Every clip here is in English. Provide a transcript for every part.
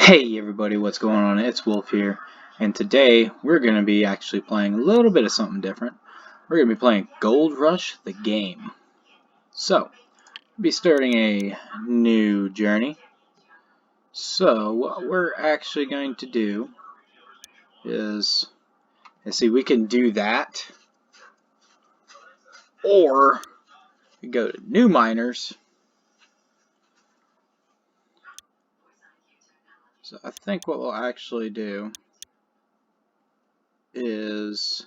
Hey everybody, what's going on? It's Wolf here, and today we're going to be actually playing a little bit of something different. We're going to be playing GoldRush the game. So, we'll be starting a new journey. So, what we're actually going to do is, let's see, we can do that, or we go to new miners. So, I think what we'll actually do is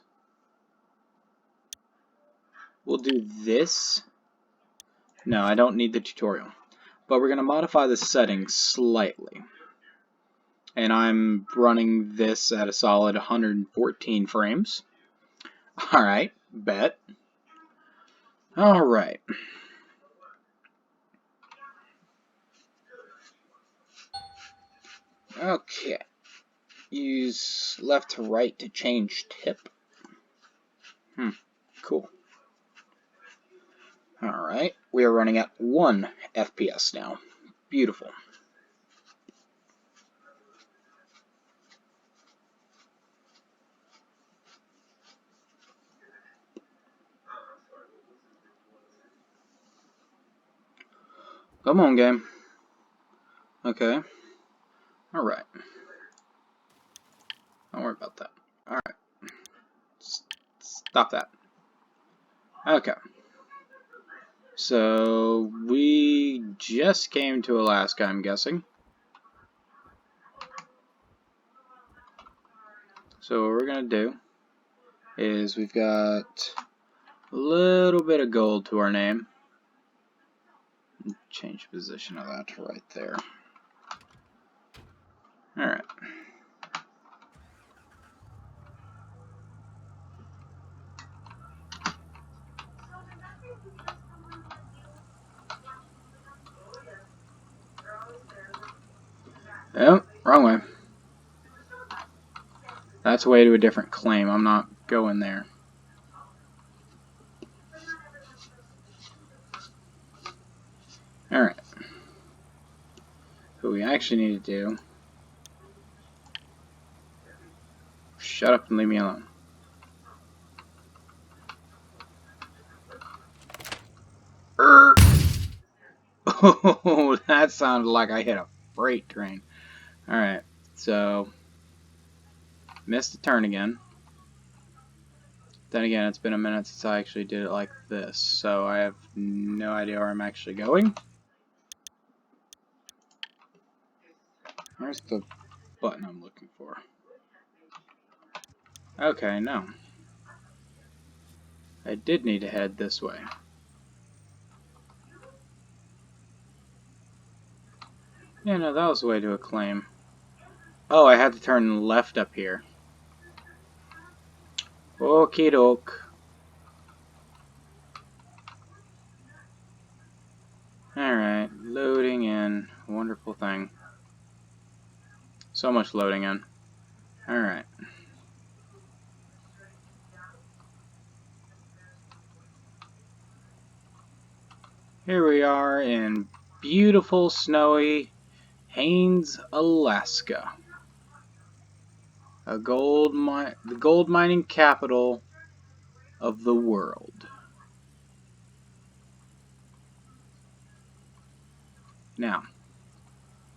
we'll do this. No, I don't need the tutorial. But we're going to modify the settings slightly. And I'm running this at a solid 114 frames. Alright, bet. Alright. Okay. Use left to right to change tip. Cool. Alright, we are running at 1 FPS now. Beautiful. Come on, game. Okay. Alright. Don't worry about that. Alright. Stop that. Okay. So, we just came to Alaska, I'm guessing. So what we're going to do is we've got a little bit of gold to our name. Change the position of that to right there. Alright. Yep, wrong way. That's way to a different claim. I'm not going there. Alright. What we actually need to do... Shut up and leave me alone. Oh, that sounded like I hit a freight train. Alright, so... Missed the turn again. Then again, it's been a minute since I actually did it like this, so I have no idea where I'm actually going. Where's the button I'm looking for? Okay, no. I did need to head this way. Yeah, no, that was the way to a claim. Oh, I had to turn left up here. Okie doke. Alright, loading in. Wonderful thing. So much loading in. Alright. Here we are in beautiful, snowy Haines, Alaska. The gold mining capital of the world. Now,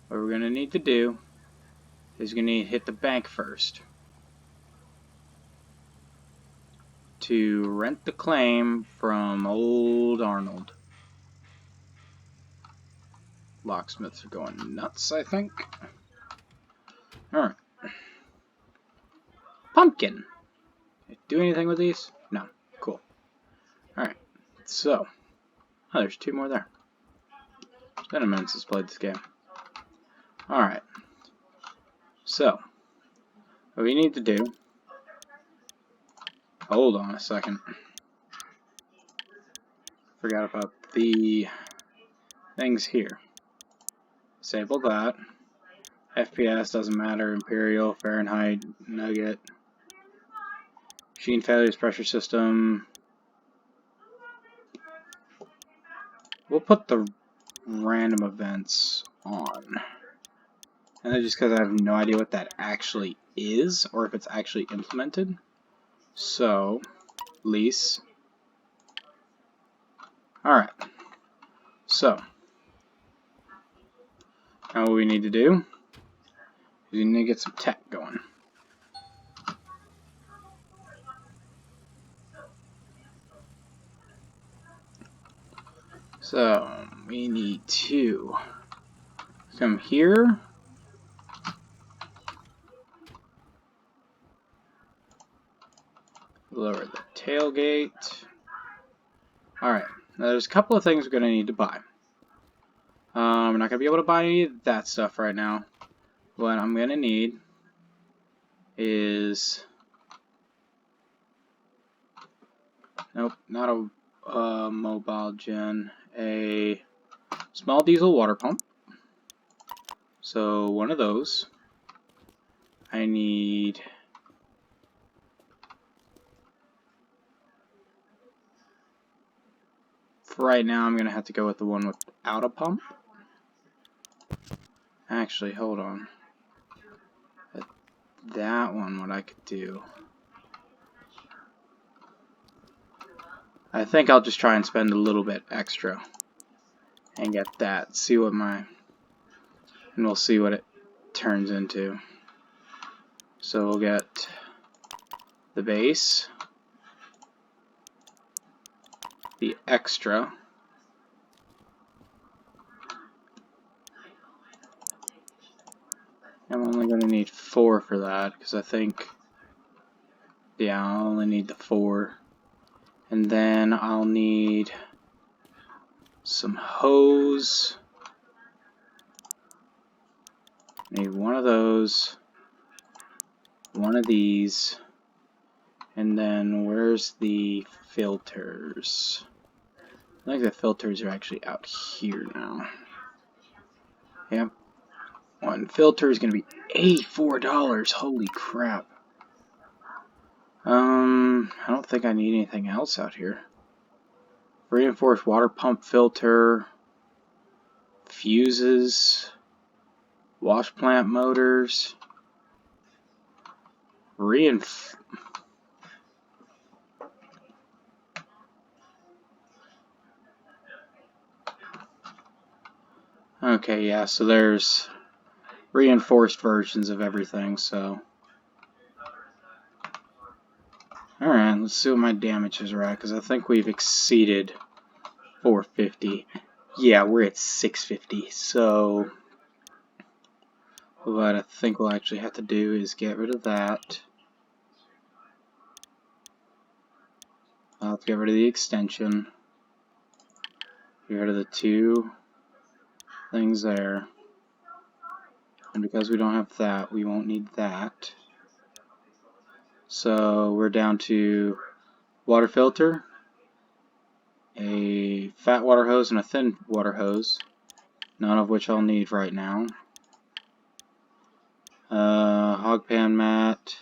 what we're going to need to do is going to need to hit the bank first to rent the claim from old Arnold. Locksmiths are going nuts, I think. Alright. Pumpkin. Do anything with these? No. Cool. Alright. So. Oh, there's 2 more there. It's been a minute since I played this game. Alright. So. What we need to do... Hold on a second. Forgot about the things here. Disable that. FPS doesn't matter. Imperial, Fahrenheit, Nugget. Machine failures, pressure system. We'll put the random events on. And that's just because I have no idea what that actually is, or if it's actually implemented. So, lease. Alright. So, now what we need to do is we need to get some tech going. So, we need to come here. Lower the tailgate. Alright, now there's a couple of things we're going to need to buy. We're not going to be able to buy any of that stuff right now. What I'm going to need is... Nope, not a mobile gen. A small diesel water pump. So one of those. I need... For right now, I'm going to have to go with the one without a pump. Actually, hold on. That one, what I could do. I think I'll just try and spend a little bit extra and get that. See what my... And we'll see what it turns into. So we'll get the base, the extra, I'm only going to need 4 for that, because I think, yeah, I'll only need the 4. And then I'll need some hose. Need one of those, one of these, and then where's the filters? I think the filters are actually out here now. Yep. One filter is going to be $84. Holy crap. I don't think I need anything else out here. Reinforced water pump filter, fuses, wash plant motors, Okay, yeah, so there's reinforced versions of everything, so. Alright, let's see what my damages are at, because I think we've exceeded 450. Yeah, we're at 650, so what I think we'll actually have to do is get rid of that. I'll have to get rid of the extension. Get rid of the 2 things there. And because we don't have that, we won't need that. So we're down to water filter, a fat water hose, and a thin water hose, none of which I'll need right now. Hog pan mat,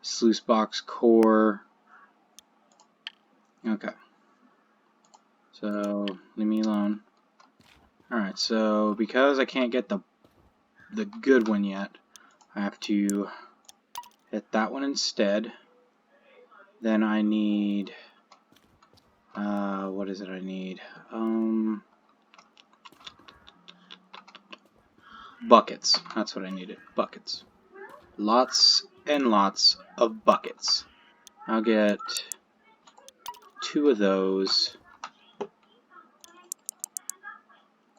sluice box core. Okay. So leave me alone. Alright, so because I can't get the good one yet, I have to hit that one instead. Then I need what is it I need? Buckets. That's what I needed. Buckets. Lots and lots of buckets. I'll get 2 of those.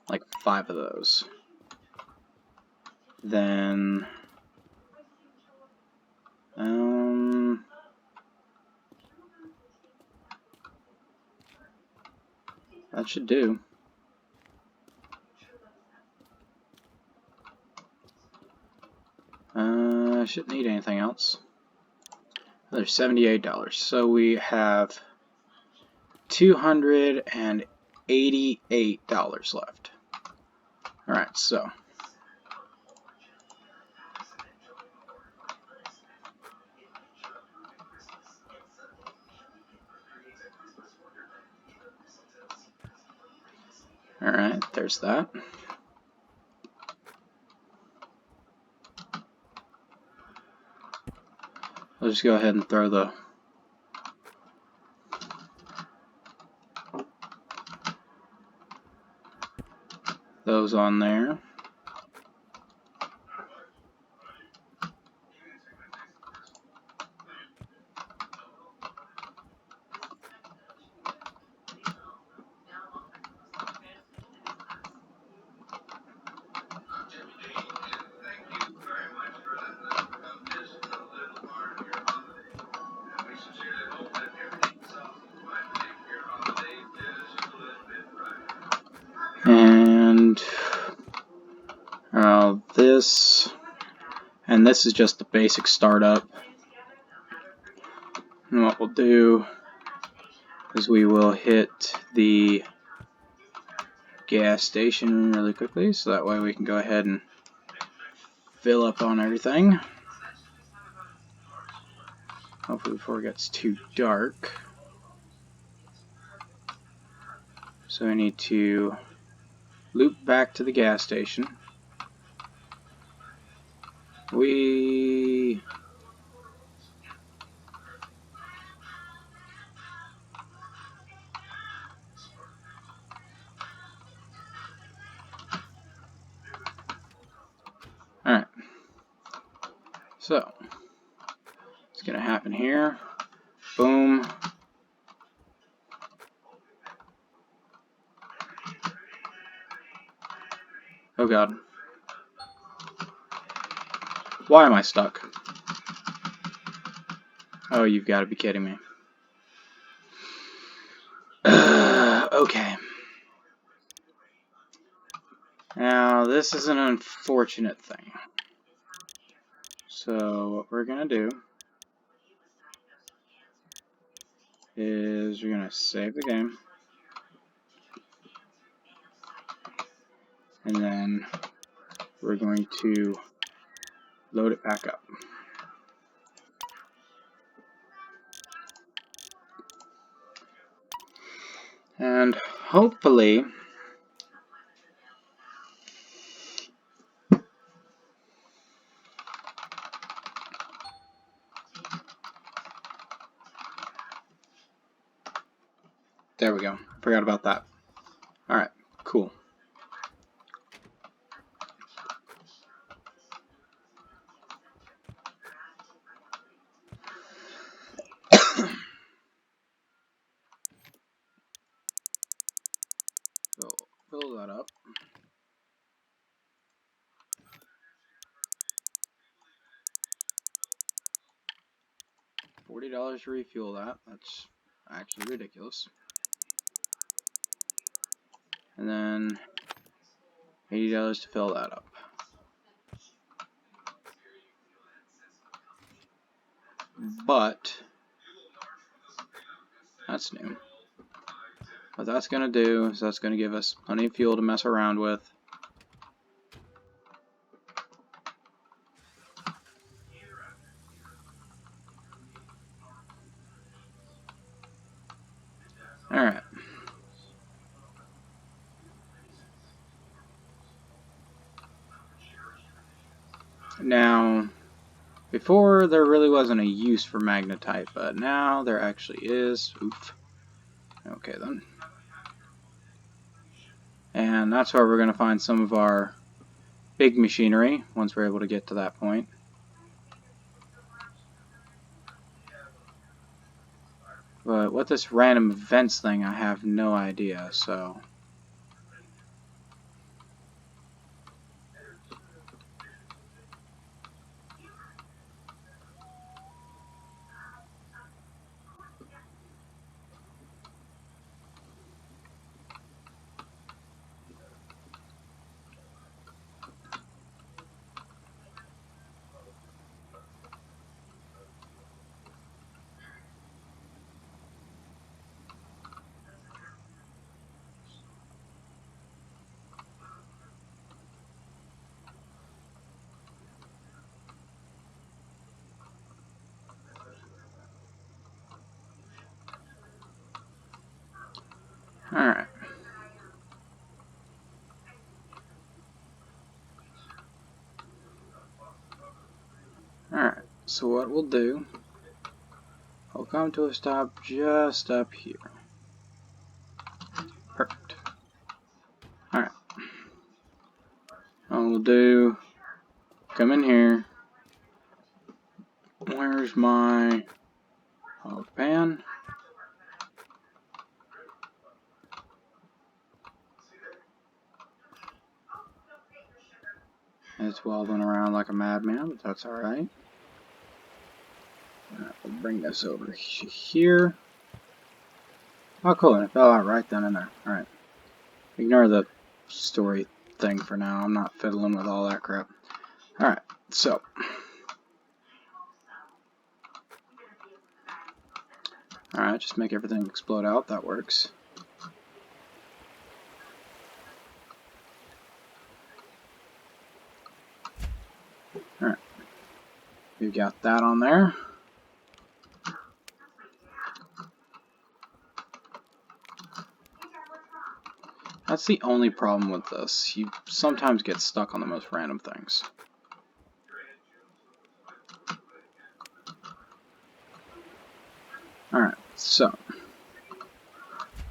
Like 5 of those. Then that should do. I shouldn't need anything else. There's $78. So we have $288 left. Alright, so alright, there's that. I'll just go ahead and throw those on there. And this is just the basic startup. And what we'll do is we will hit the gas station really quickly, so that way we can go ahead and fill up on everything. Hopefully before it gets too dark. So I need to loop back to the gas station. Alright. So, it's going to happen here. Boom. Oh god. Why am I stuck? Oh, you've got to be kidding me. Okay. Now, this is an unfortunate thing. So, what we're going to do is we're going to save the game. And then we're going to load it back up. And hopefully there we go. Forgot about that. Alright, cool. So, fill that up. $40 to refuel that. That's actually ridiculous. And then $80 to fill that up. But that's new. What that's going to do is that's going to give us plenty of fuel to mess around with. Alright. Now, before there really wasn't a use for magnetite, but now there actually is. Oof. Okay then. And that's where we're going to find some of our big machinery once we're able to get to that point. But what this random events thing, I have no idea, so... Alright. Alright, so what we'll do come to a stop just up here. Perfect. Alright. We'll do, come in here. Where's my hog pan? It's wobbling around like a madman, but that's alright. We'll bring this over here. Oh, cool, and it fell out right then and there. Alright. Ignore the story thing for now. I'm not fiddling with all that crap. Alright, so. Alright, just make everything explode out. That works. Alright. We've got that on there. That's the only problem with this. You sometimes get stuck on the most random things. Alright, so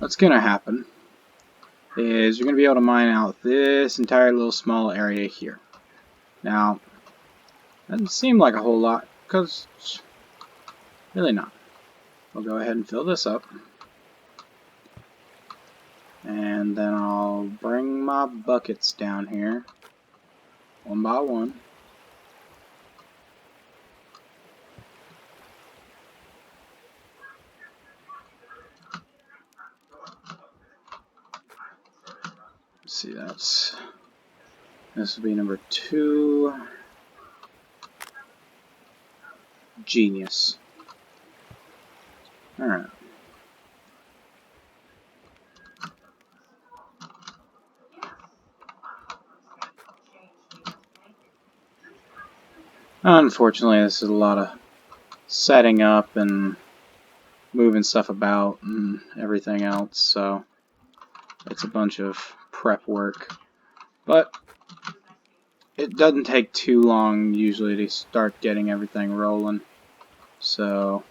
what's going to happen is you're going to be able to mine out this entire little small area here. Now, that doesn't seem like a whole lot, because really not. We'll go ahead and fill this up. And then I'll bring my buckets down here, one by one. Let's see, this will be number 2. Genius. Alright. Unfortunately, this is a lot of setting up and moving stuff about and everything else, so it's a bunch of prep work. But it doesn't take too long usually to start getting everything rolling. So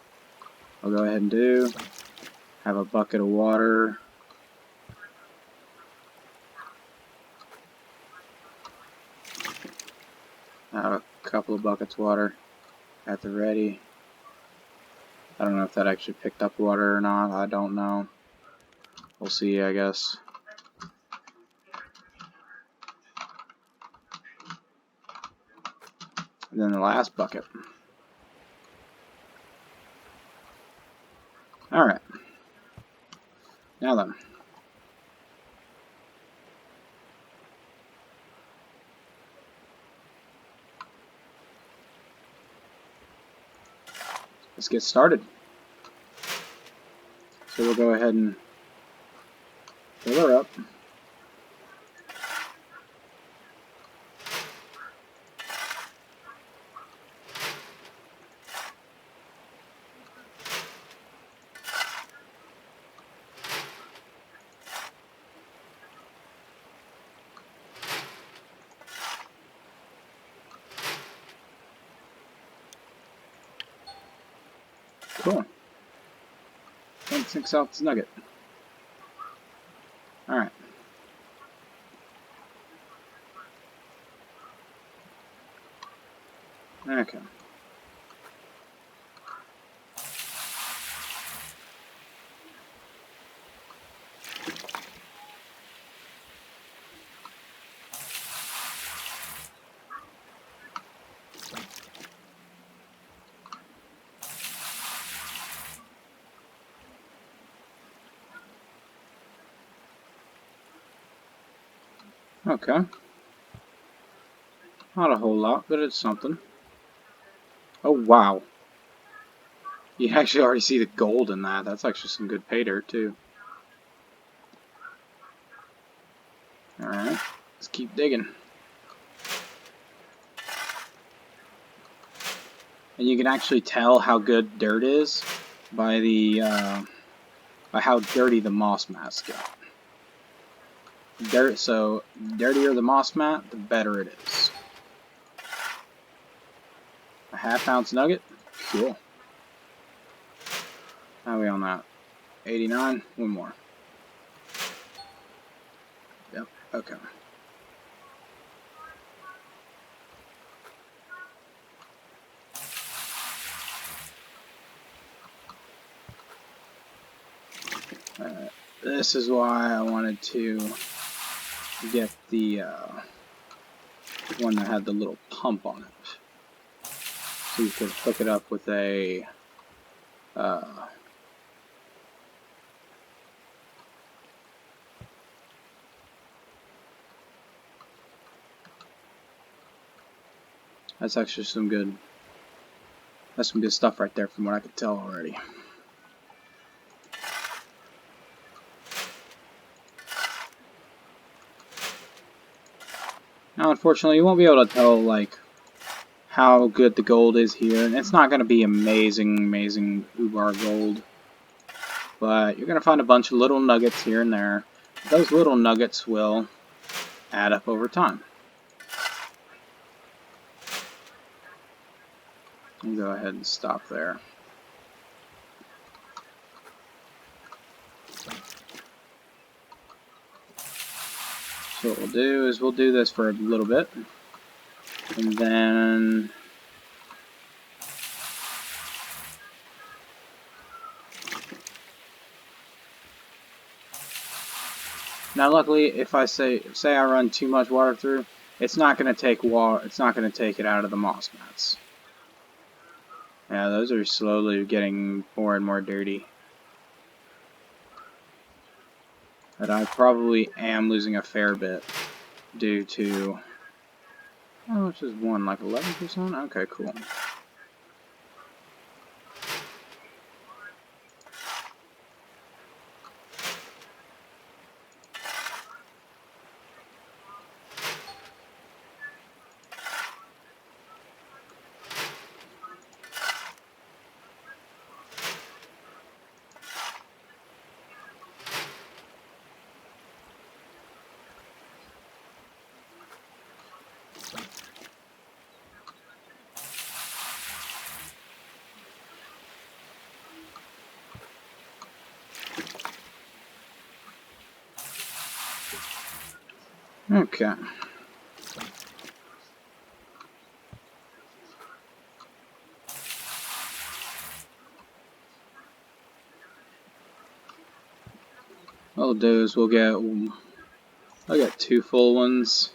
I'll go ahead and have a bucket of water. Have a couple of buckets of water at the ready. I don't know if that actually picked up water or not. I don't know. We'll see, I guess. And then the last bucket. Alright. Now then. Let's get started. So we'll go ahead and fill her up. Cool. 0.6 ounce nugget. Alright. Okay. Okay. Not a whole lot, but it's something. Oh, wow. You can actually already see the gold in that. That's actually some good pay dirt, too. Alright. Let's keep digging. And you can actually tell how good dirt is by by how dirty the moss mats got. So dirtier the moss mat, the better it is. A 1/2 ounce nugget? Cool. How are we on that? 89? One more. Yep, okay. This is why I wanted to get the one that had the little pump on it. So you could hook it up with a that's actually some good stuff right there from what I could tell already. Now unfortunately you won't be able to tell like how good the gold is here, and it's not going to be amazing Ubar gold, but you're going to find a bunch of little nuggets here and there. Those little nuggets will add up over time. I'll go ahead and stop there. So what we'll do is we'll do this for a little bit, and then now luckily if I say I run too much water through, it's not going to take water, it's not going to take it out of the moss mats. Yeah, those are slowly getting more and more dirty. But I probably am losing a fair bit due to, how much is one, like 11%? Okay, cool. Okay. What we'll do is I'll get 2 full ones.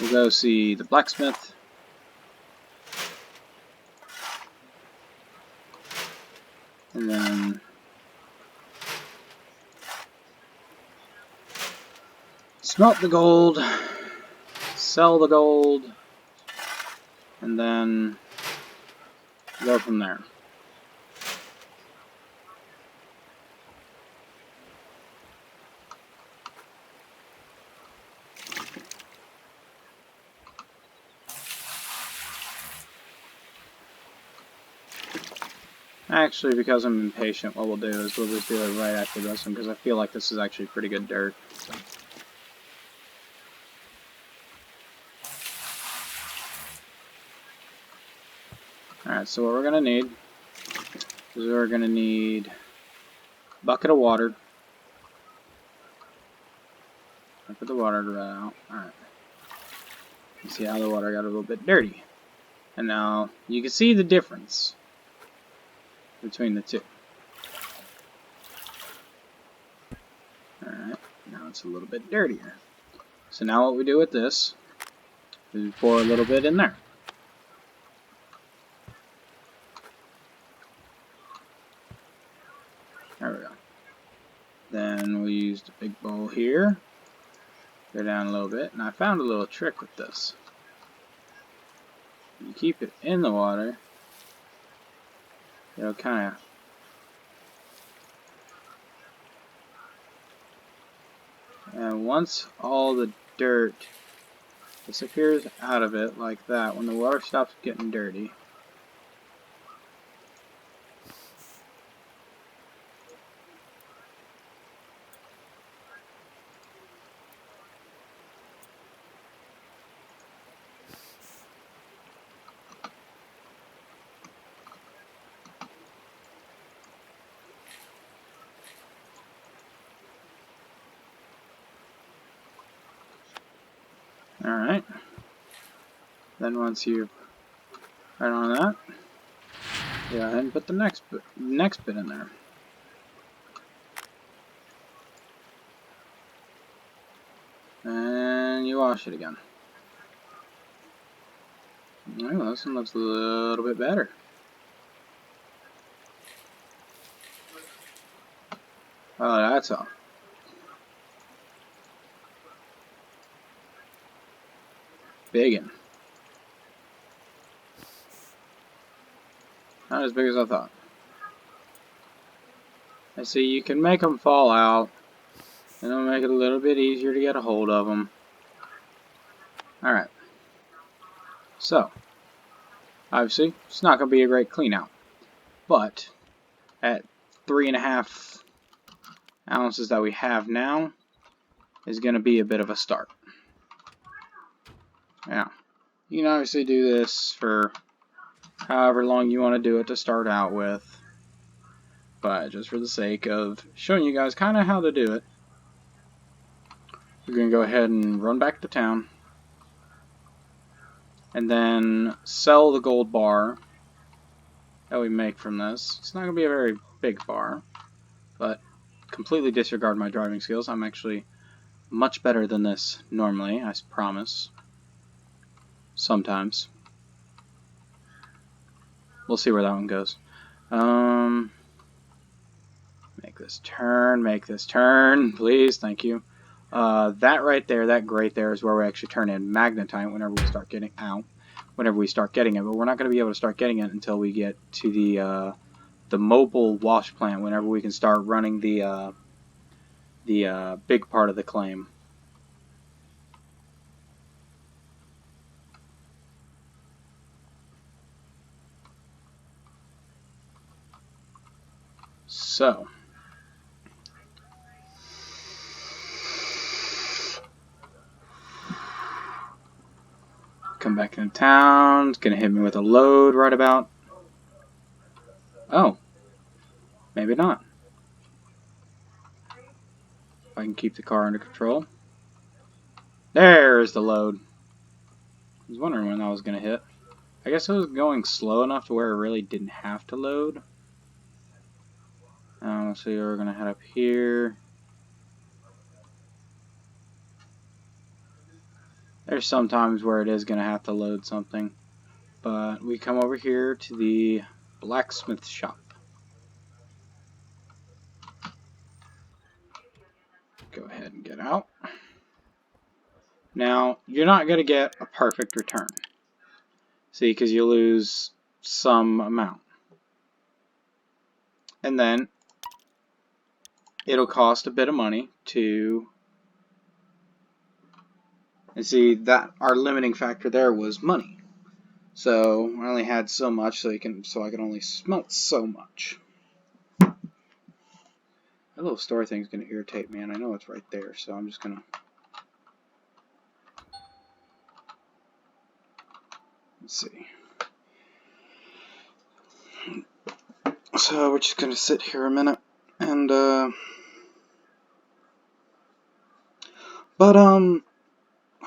We'll go see the blacksmith. And then smelt the gold, sell the gold, and then go from there. Actually, because I'm impatient, what we'll do is we'll just do it right after this one, because I feel like this is actually pretty good dirt. Alright, so what we're going to need is we're going to need a bucket of water. I put the water to run out. Alright. You see how the water got a little bit dirty. And now you can see the difference between the two. Alright, now it's a little bit dirtier. So now what we do with this is we pour a little bit in there. There we go. Then we use the big bowl here. Go down a little bit, and I found a little trick with this. You keep it in the water, it'll kind of and once all the dirt disappears out of it like that, when the water stops getting dirty, Alright. Then once you've right on that, go ahead and put the next bit in there. And you wash it again. Well, this one looks a little bit better. Oh, that's all. Biggin. Not as big as I thought. I see you can make them fall out. And it'll make it a little bit easier to get a hold of them. Alright. So, obviously, it's not going to be a great clean out. But, at 3.5 ounces that we have now, is going to be a bit of a start. Now, you can obviously do this for however long you want to do it to start out with. But just for the sake of showing you guys kind of how to do it, we're going to go ahead and run back to town. And then sell the gold bar that we make from this. It's not going to be a very big bar, but completely disregard my driving skills. I'm actually much better than this normally, I promise. Sometimes. We'll see where that one goes. Make this turn, please, thank you. That right there, that grate there is where we actually turn in magnetite whenever we start getting it, but we're not going to be able to start getting it until we get to the mobile wash plant, whenever we can start running the big part of the claim. So, come back into town. It's gonna hit me with a load right about. Oh, maybe not. If I can keep the car under control. There's the load. I was wondering when that was gonna hit. I guess it was going slow enough to where it really didn't have to load. Let's see, we're gonna head up here. There's some times where it is gonna have to load something. But we come over here to the blacksmith shop. Go ahead and get out. Now, you're not going to get a perfect return. See, because you lose some amount. And then, it'll cost a bit of money to... And see, that our limiting factor there was money. So, I only had so much, so I can only smelt so much. That little store thing's going to irritate me, and I know it's right there, so I'm just going to... Let's see. So we're just gonna sit here a minute and I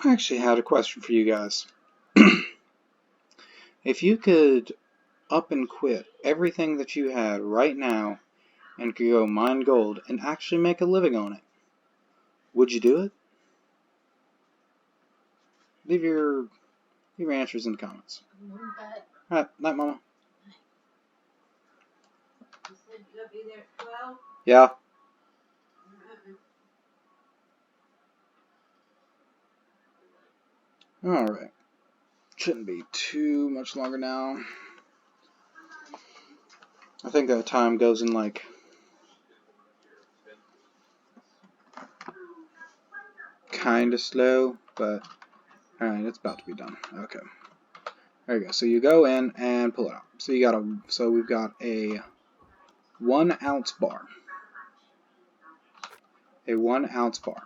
actually had a question for you guys. If you could up and quit everything that you had right now and could go mine gold and actually make a living on it, would you do it? Leave your answers in the comments. Alright, night, Mama. You said you'll be there at 12? Yeah. Alright. Shouldn't be too much longer now. I think that time goes in like kinda slow, but alright, it's about to be done. Okay. There you go. So you go in and pull it out. So we've got a 1 ounce bar. A 1 ounce bar.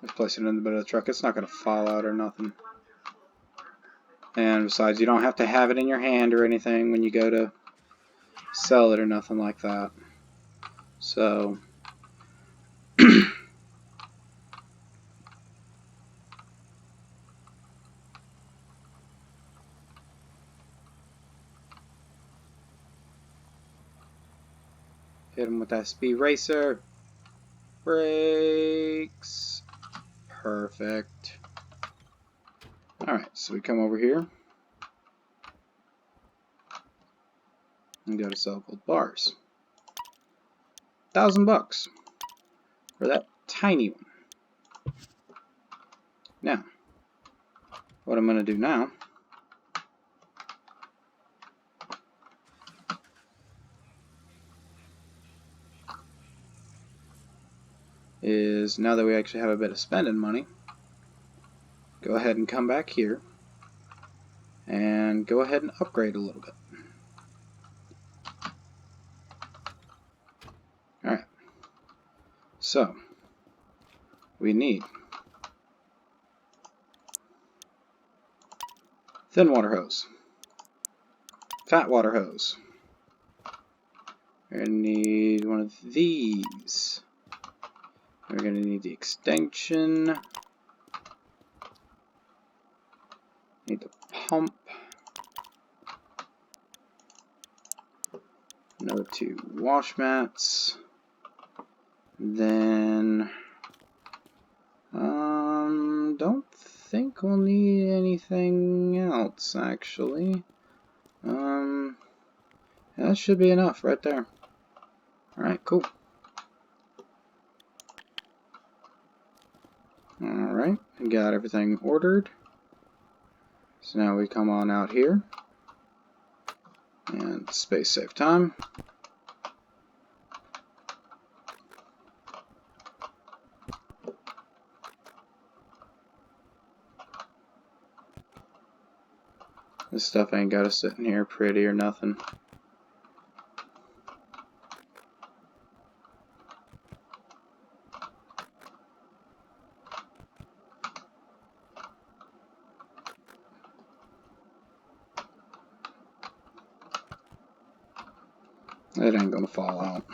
Let's place it in the bed of the truck. It's not going to fall out or nothing. And besides, you don't have to have it in your hand or anything when you go to sell it or nothing like that. So hit him with that speed racer. Brakes. Perfect. Alright, so we come over here and go to sell gold bars. $1,000 for that tiny one. Now, what I'm going to do now is, now that we actually have a bit of spending money, go ahead and come back here and go ahead and upgrade a little bit. Alright, so we need thin water hose, fat water hose. We're going to need one of these. We're going to need the extension. Need the pump. Another 2 wash mats. Then don't think we'll need anything else actually. That should be enough right there. Alright, cool. Alright, we got everything ordered. So now we come on out here and space save time. This stuff ain't got to sit in here pretty or nothing. It ain't gonna fall out.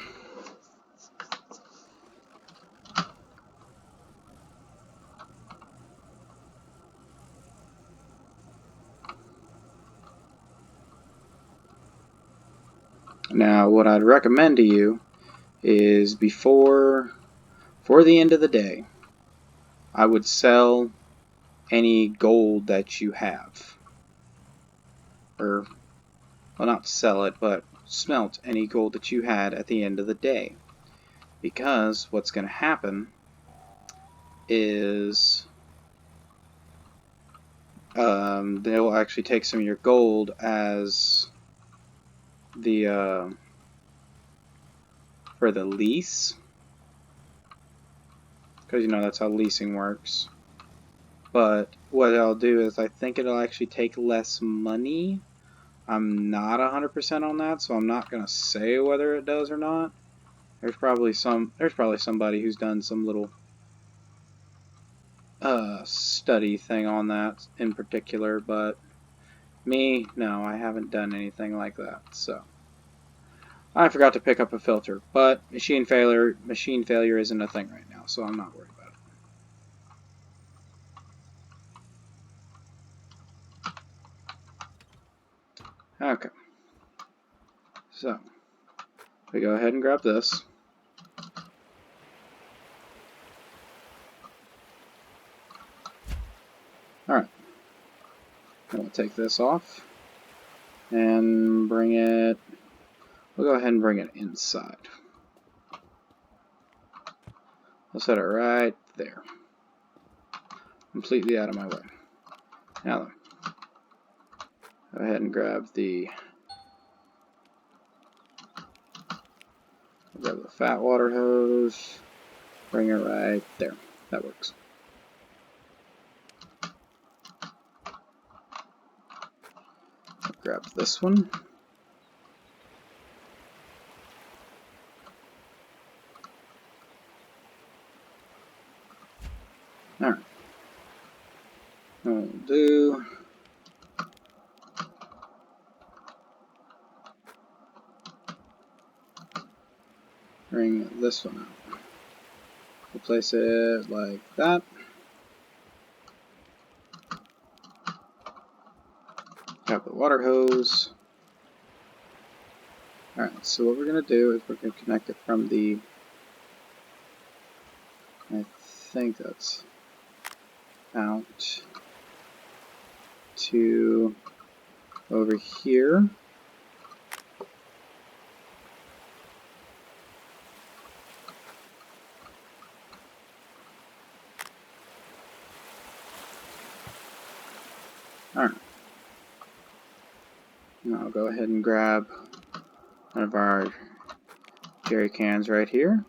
Now, what I'd recommend to you is before the end of the day, I would sell any gold that you have. Or, well, not sell it, but smelt any gold that you had at the end of the day. Because what's going to happen is they'll actually take some of your gold as the for the lease, because you know that's how leasing works. But what I'll do is I think it'll actually take less money. I'm not 100% on that, so I'm not gonna say whether it does or not. There's probably somebody who's done some little study thing on that in particular, but me, no, I haven't done anything like that. So I forgot to pick up a filter, but machine failure isn't a thing right now, so I'm not worried about it. Okay, so we go ahead and grab this. Alright, we'll take this off and bring it, we'll go ahead and bring it inside. We'll set it right there, completely out of my way. Now then, go ahead and grab the fat water hose, bring it right there. That works. Grab this one. Alright. We'll do bring this one out. We'll place it like that. Have the water hose. Alright, so what we're going to do is we're going to connect it from the, I think that's out to over here. Alright. Now I'll go ahead and grab one of our jerry cans right here.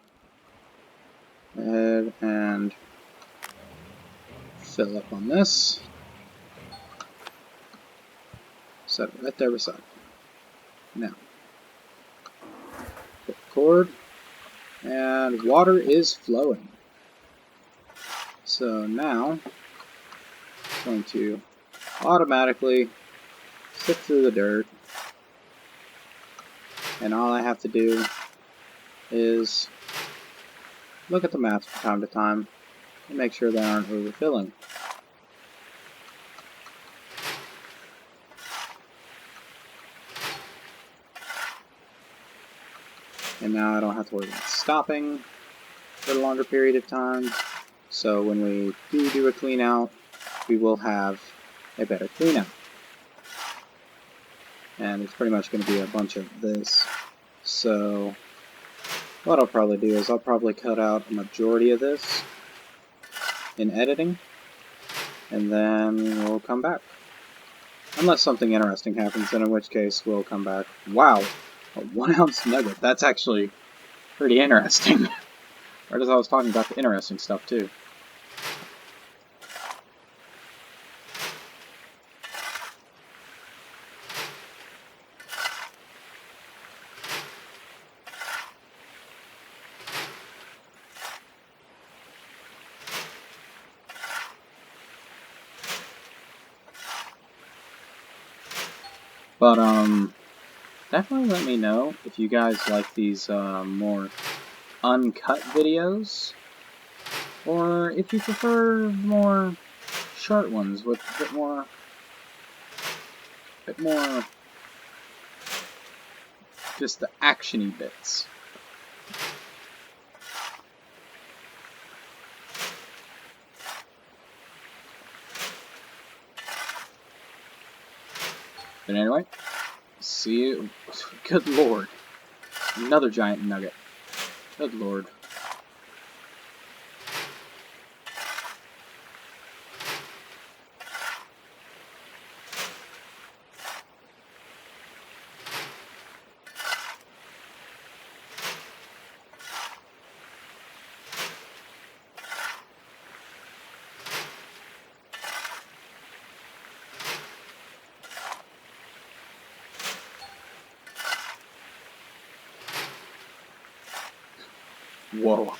Go ahead and fill up on this. Set it right there beside it. Now, put the cord, and water is flowing. So now, it's going to automatically sift through the dirt, and all I have to do is look at the maps from time to time and make sure they aren't overfilling. And now I don't have to worry about stopping for a longer period of time. So when we do a clean out, we will have a better clean out. And it's pretty much going to be a bunch of this. So what I'll probably do is I'll probably cut out a majority of this in editing, and then we'll come back. Unless something interesting happens, then in which case we'll come back. Wow, a 1 ounce nugget. That's actually pretty interesting. Right as I was talking about the interesting stuff too. But, definitely let me know if you guys like these, more uncut videos, or if you prefer more short ones with a bit more, just the actiony bits. But anyway, see you. Good lord. Another giant nugget. Good lord. Whoa.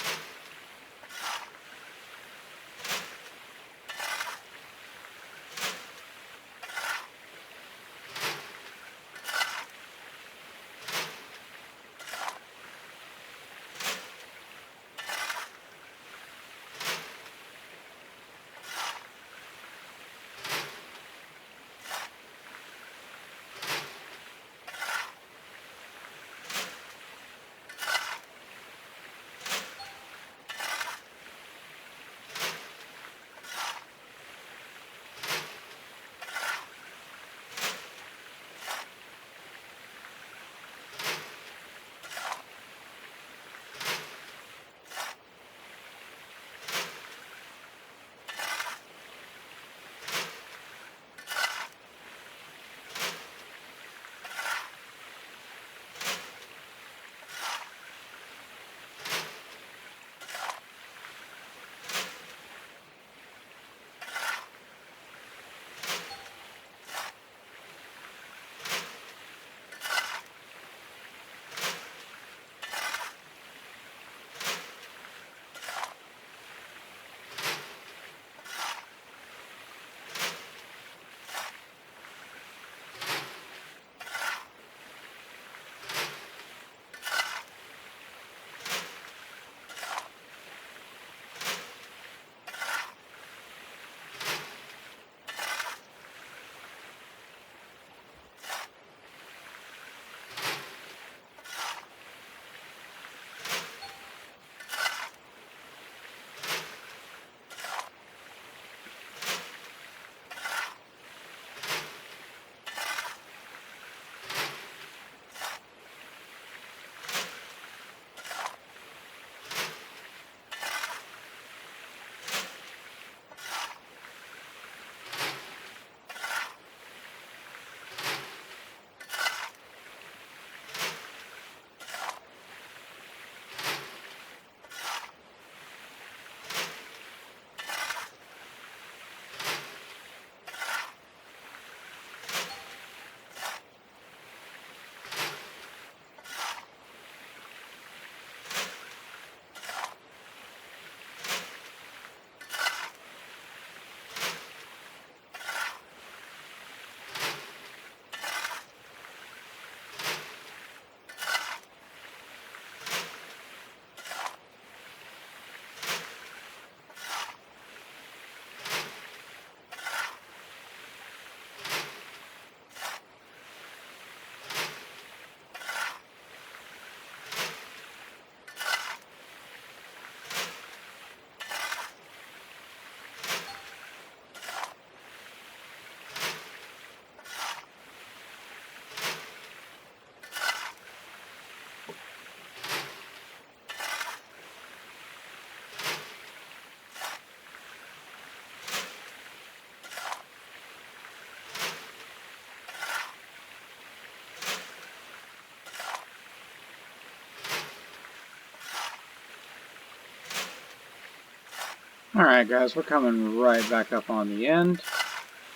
Alright guys, we're coming right back up on the end.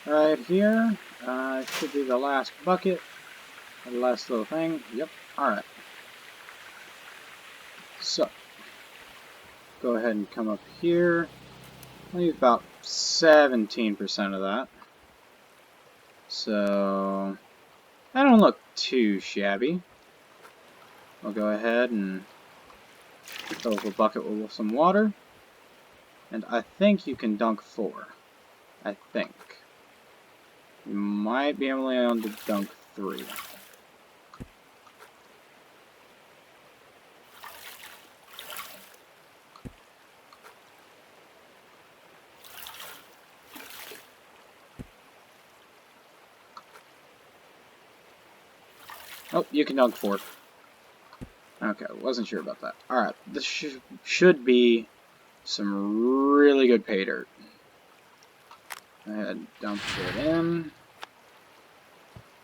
Right here. Should be the last bucket. The last little thing. Yep. Alright. So, go ahead and come up here. Leave about 17% of that. So, that don't look too shabby. We'll go ahead and fill up a bucket with some water. And I think you can dunk 4. I think. You might be able to dunk 3. Oh, you can dunk 4. Okay, wasn't sure about that. Alright, this should be some really good pay dirt. Go ahead, dump it in.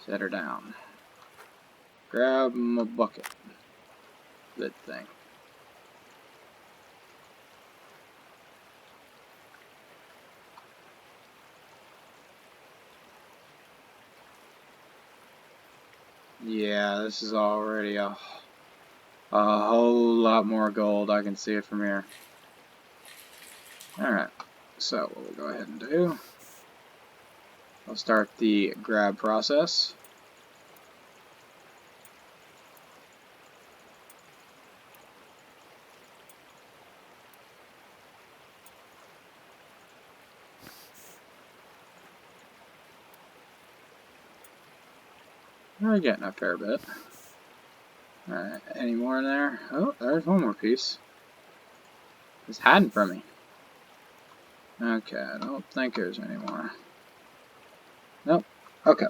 Set her down. Grab my bucket. Good thing. Yeah, this is already a whole lot more gold. I can see it from here. Alright, so what we'll go ahead and do, I'll start the grab process. We're getting a fair bit. Alright, any more in there? Oh, there's one more piece. It's hiding from me. Okay, I don't think there's any more. Nope. Okay.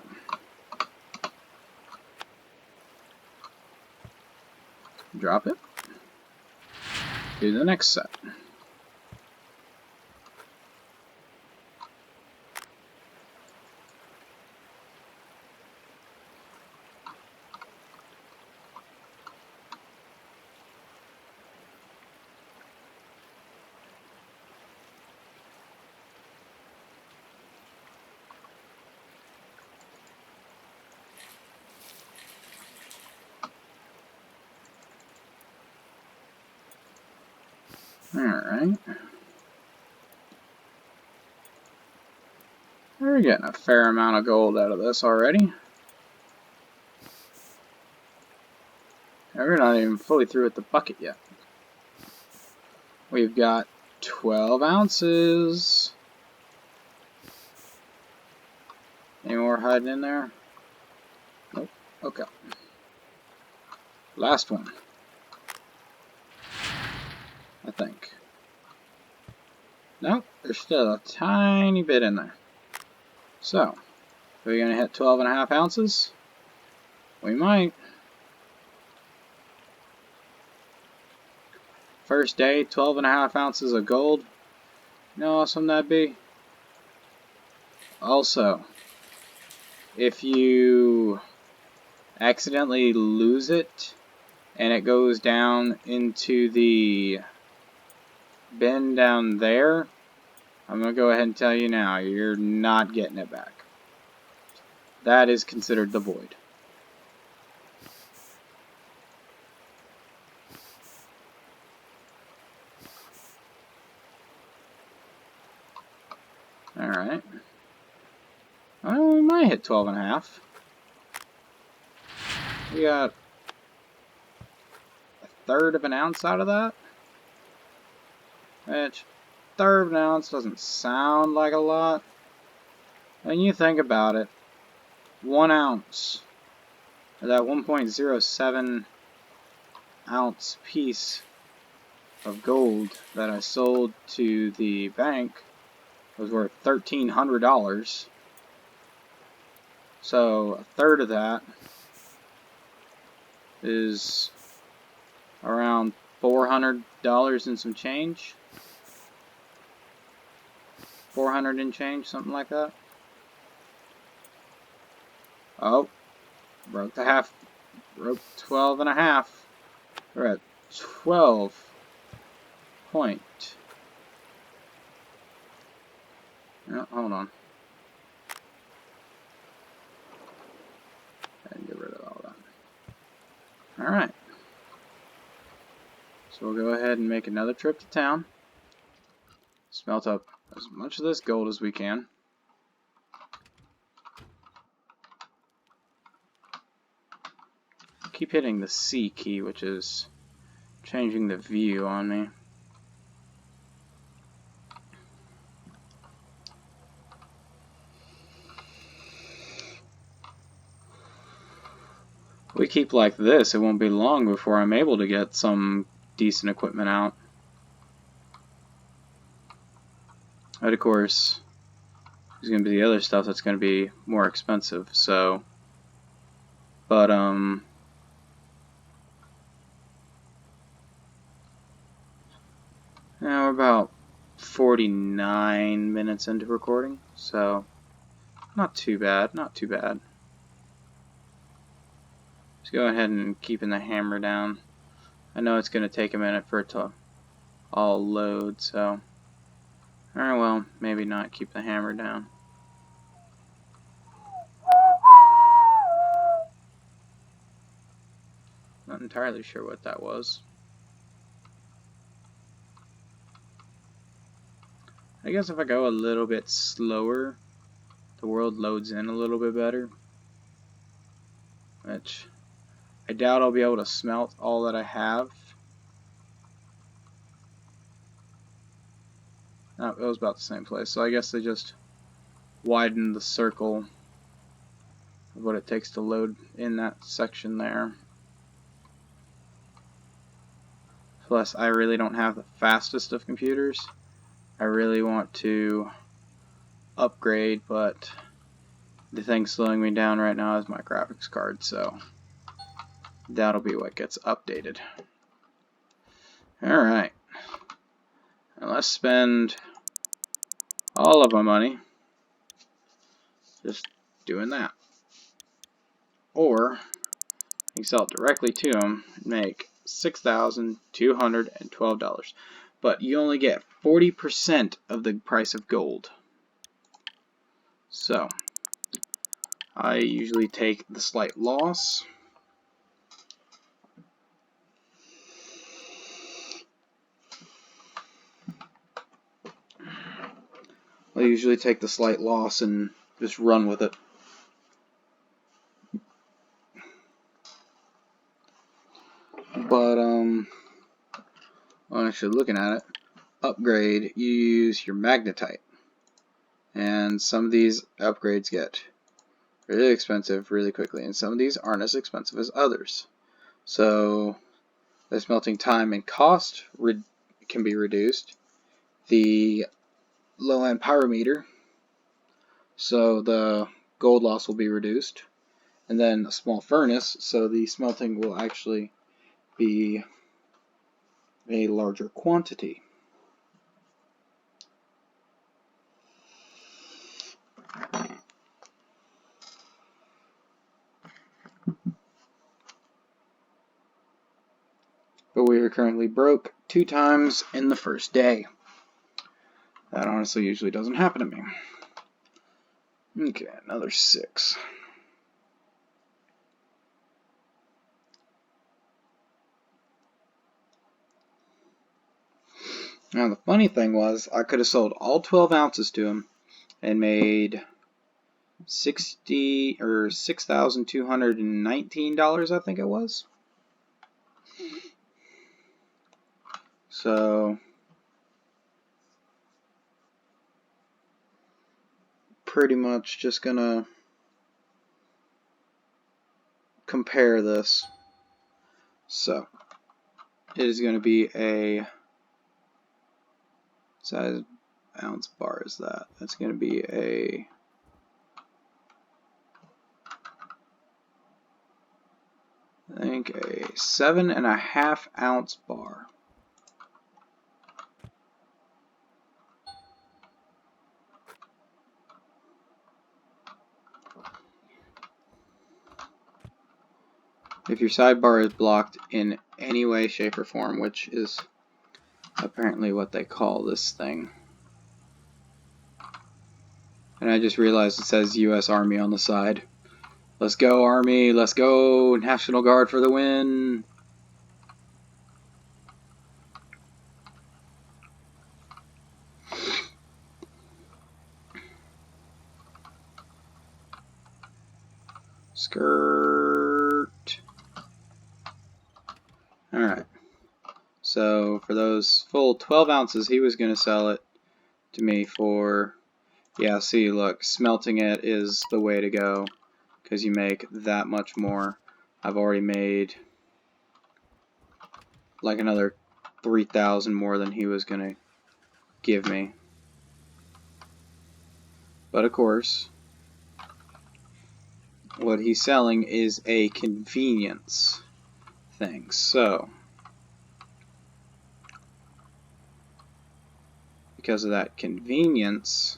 Drop it. Do the next set. Alright. We're getting a fair amount of gold out of this already. And we're not even fully through with the bucket yet. We've got 12 ounces. Any more hiding in there? Nope. Okay. Last one. I think. Nope. There's still a tiny bit in there. So, we're going to hit 12.5 ounces? We might. First day, 12.5 ounces of gold. You know how awesome that'd be? Also, if you accidentally lose it and it goes down into the bin down there, I'm going to go ahead and tell you now, you're not getting it back. That is considered the void. Alright. Well, we might hit 12.5. We got a third of an ounce out of that. Which, third of an ounce doesn't sound like a lot. When you think about it, 1 ounce, or that 1.07 ounce piece of gold that I sold to the bank was worth $1,300. So a third of that is around $400 and some change. 400 and change, something like that. Oh, broke the half, broke 12.5. We're at 12.5 Oh, hold on. And get rid of all that. Alright. So we'll go ahead and make another trip to town. Smelt up as much of this gold as we can. Keep hitting the C key, which is changing the view on me. If we keep like this, it won't be long before I'm able to get some decent equipment out. But of course, there's going to be the other stuff that's going to be more expensive, so... But, now we're about 49 minutes into recording, so not too bad, not too bad. Just go ahead and keeping the hammer down. I know it's going to take a minute for it to all load, so... Alright, well, maybe not keep the hammer down. Not entirely sure what that was. I guess if I go a little bit slower, the world loads in a little bit better. Which I doubt I'll be able to smelt all that I have. Oh, it was about the same place, so I guess they just widened the circle of what it takes to load in that section there. Plus, I really don't have the fastest of computers. I really want to upgrade, but the thing slowing me down right now is my graphics card, so that'll be what gets updated. Alright. Now let's spend all of my money just doing that. Or you can sell it directly to them and make $6,212. But you only get 40% of the price of gold. So I usually take the slight loss. I usually take the slight loss and just run with it. But well, actually looking at it, upgrade, you use your magnetite. And some of these upgrades get really expensive really quickly, and some of these aren't as expensive as others. So the smelting time and cost can be reduced. The low-end pyrometer, so the gold loss will be reduced. And then a small furnace, so the smelting will actually be a larger quantity. But we are currently broke 2 times in the first day. That honestly usually doesn't happen to me. Okay, another 6. Now the funny thing was, I could have sold all 12 ounces to him and made $6,219, I think it was. So pretty much just gonna compare this. So it is going to be a size ounce bar is that. That's going to be a I think a 7.5 ounce bar. If your sidebar is blocked in any way, shape, or form, which is apparently what they call this thing, And I just realized it says U.S. Army on the side. Let's go, Army. Let's go. National Guard for the win. Skirt. Alright. So for those full 12 ounces, he was going to sell it to me for... Yeah, see, look, smelting it is the way to go, because you make that much more. I've already made like another 3,000 more than he was going to give me. But of course, what he's selling is a convenience thing. So, because of that convenience,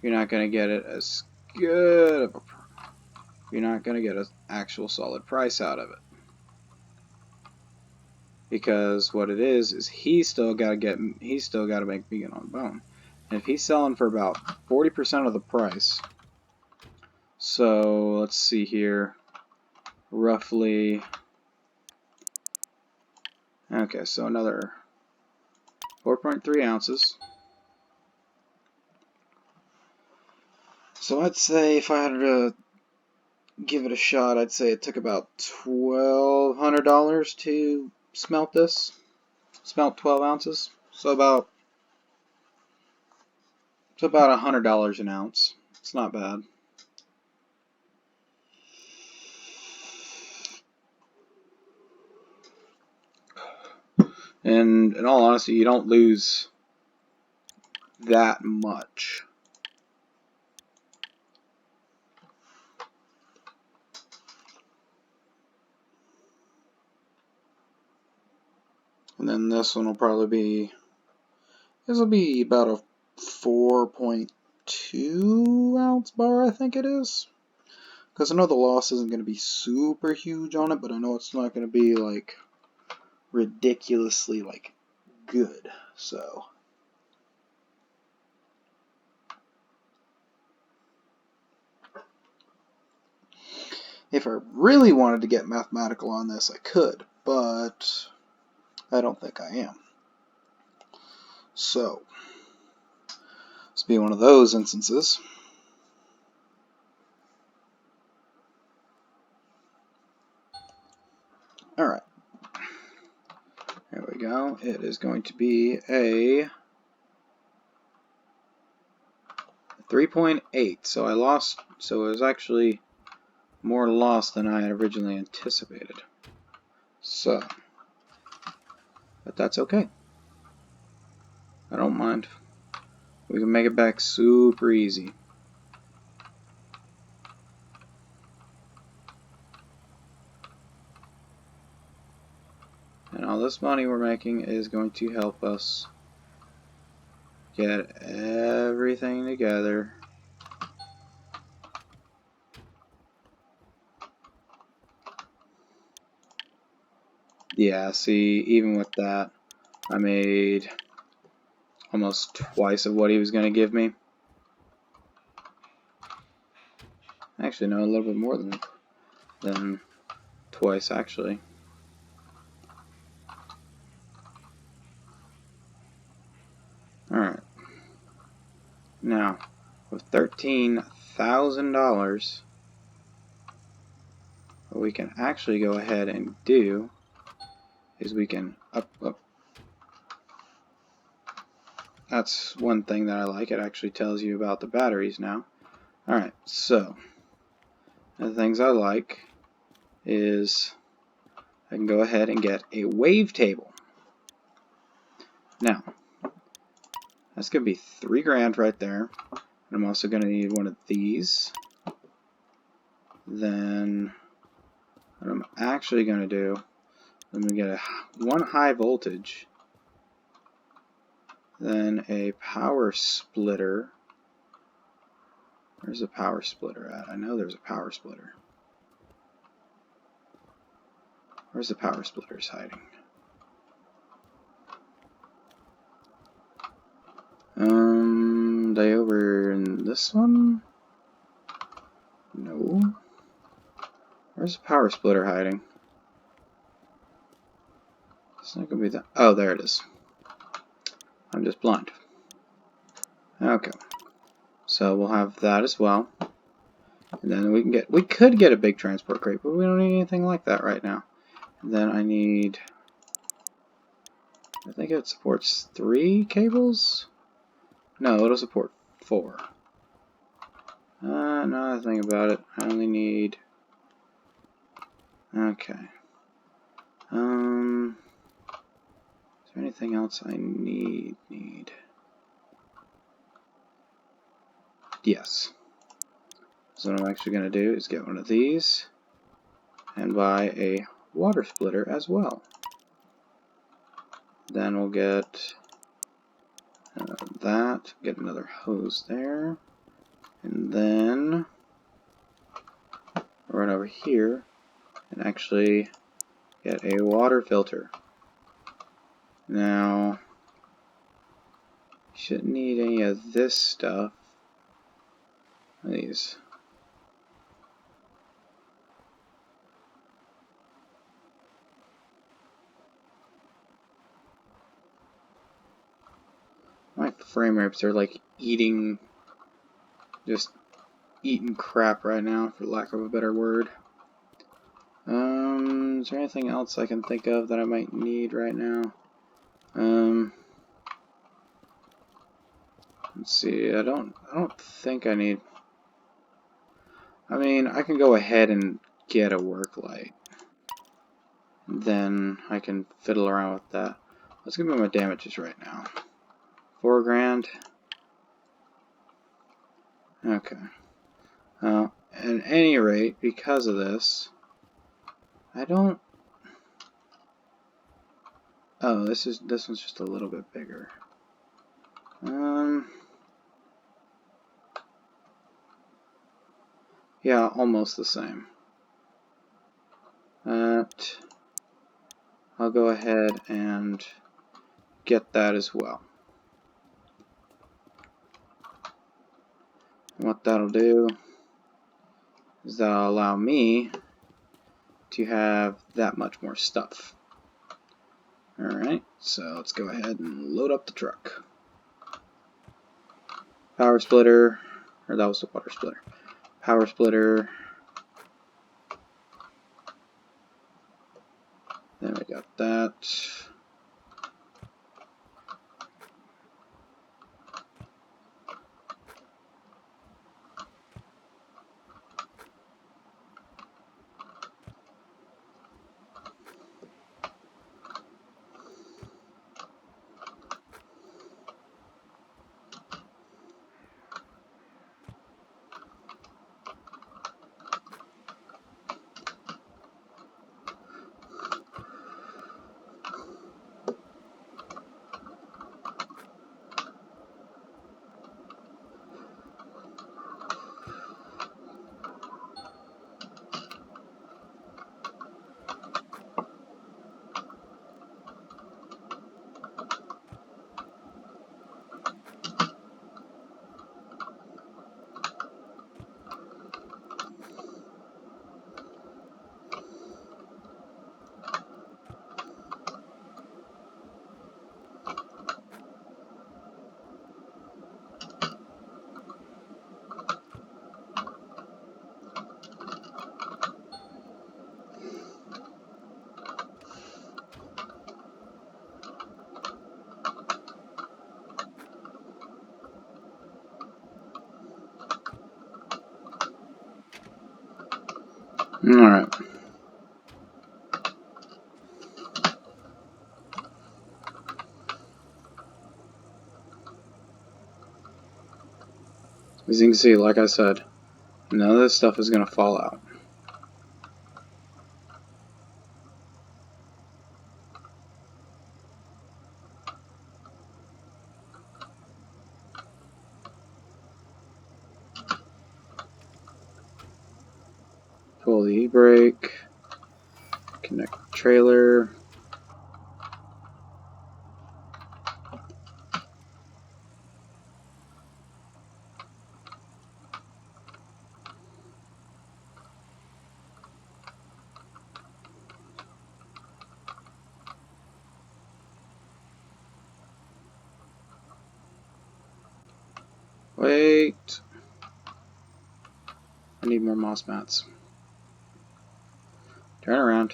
you're not going to get it as good of a... You're not going to get an actual solid price out of it. Because what it is he's still got to make vegan on bone. And if he's selling for about 40% of the price, so let's see here, roughly, okay, so another 4.3 ounces. So I'd say if I had to give it a shot, I'd say it took about $1,200 to smelt this. Smelt 12 ounces. So about $100 an ounce. It's not bad. And in all honesty, you don't lose that much. And then this one will probably be, this will be about a 4.2 ounce bar, I think it is. Because I know the loss isn't going to be super huge on it, but I know it's not going to be like ridiculously like good. So if I really wanted to get mathematical on this, I could, but I don't think I am. So this be one of those instances. Alright. There we go. It is going to be a 3.8. So I lost, so it was actually more loss than I had originally anticipated. So, but that's okay. I don't mind. We can make it back super easy. And all this money we're making is going to help us get everything together. Yeah, see, even with that, I made almost twice of what he was going to give me. Actually, no, a little bit more than twice, actually. Alright. Now, with $13,000, what we can actually go ahead and do is we can up. That's one thing that I like. It actually tells you about the batteries now. Alright, so the things I like is I can go ahead and get a wave table. Now, that's going to be $3 grand right there. And I'm also going to need one of these. Then what I'm actually going to do, I'm going to get one high voltage, then a power splitter. Where's the power splitter at? I know there's a power splitter. Where's the power splitters hiding? They over this one? No. Where's the power splitter hiding? It's not gonna be that. Oh, there it is. I'm just blind. Okay. So we'll have that as well. And then we could get a big transport crate, but we don't need anything like that right now. And then I need, I think it supports 3 cables? No, it'll support 4. Now that I think about it, I only need, okay. Is there anything else I need? Yes. So what I'm actually going to do is get one of these and buy a water splitter as well. Then we'll get that, get another hose there, and then run over here and actually get a water filter. Now, you shouldn't need any of this stuff. These. My frame rates are like just eating crap right now, for lack of a better word. Is there anything else I can think of that I might need right now? Let's see. I don't think I need. I mean, I can go ahead and get a work light. Then I can fiddle around with that. Let's give me my damages right now. 4 grand. Okay. At any rate, because of this, I don't. Oh, this one's just a little bit bigger. Yeah, almost the same. I'll go ahead and get that as well. And what that'll do is that'll allow me to have that much more stuff. Alright, so let's go ahead and load up the truck. Power splitter, or that was the water splitter. Power splitter. Then we got that. Alright. As you can see, like I said, none of this stuff is going to fall out. Pull the e-brake, connect the trailer. Wait. I need more moss mats. Turn around.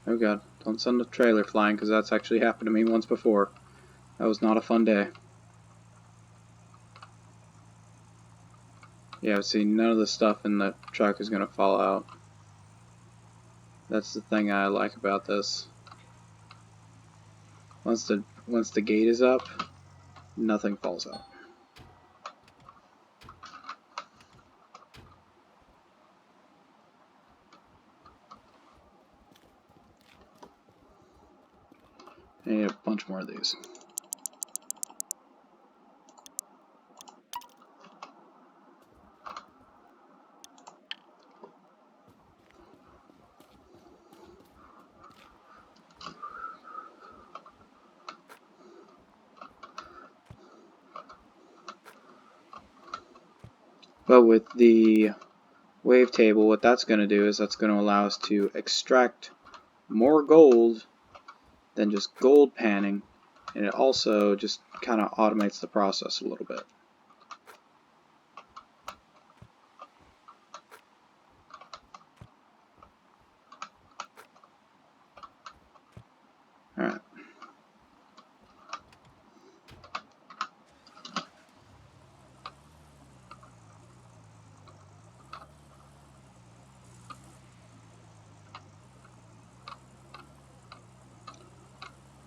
Oh god, don't send the trailer flying, because that's actually happened to me once before. That was not a fun day. Yeah, see, none of the stuff in the truck is going to fall out. That's the thing I like about this. Once the gate is up, nothing falls out. I need a bunch more of these. But with the wave table, what that's going to do is that's going to allow us to extract more gold than just gold panning, and it also just kind of automates the process a little bit. Alright.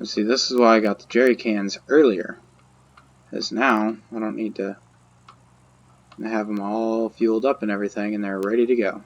See, this is why I got the jerry cans earlier, because now I don't need to have them all fueled up and everything, and they're ready to go.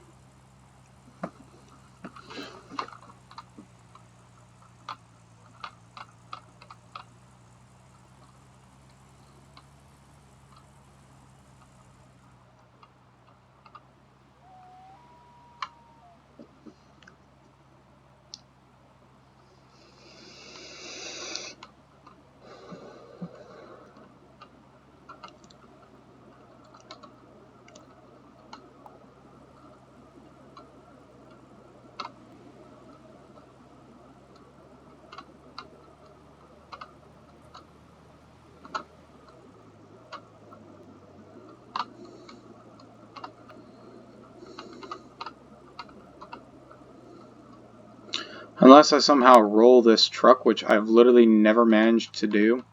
Unless I somehow roll this truck, which I've literally never managed to do,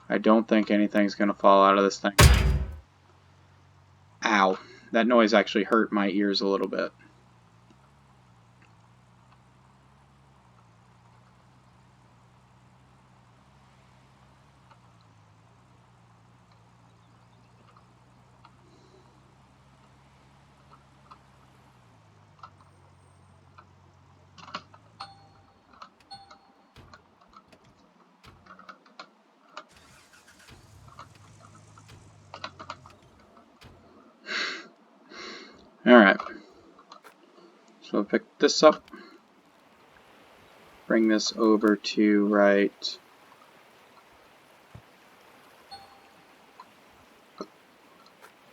I don't think anything's going to fall out of this thing. Ow. That noise actually hurt my ears a little bit. Alright. So I'll pick this up. Bring this over to right.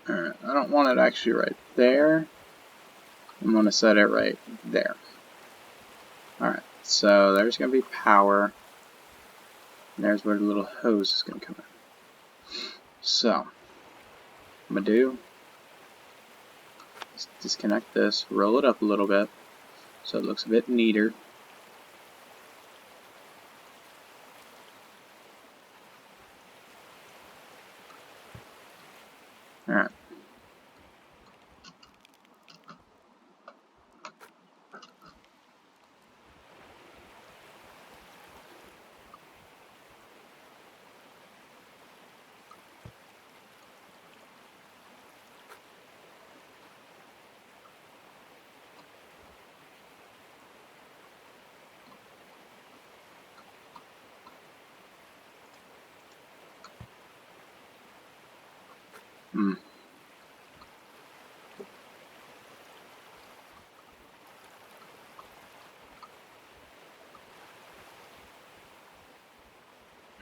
Alright, I don't want it actually right there. I'm going to set it right there. Alright, so there's going to be power. And there's where the little hose is going to come in. So, I'm going to do is disconnect this, roll it up a little bit so it looks a bit neater. Alright.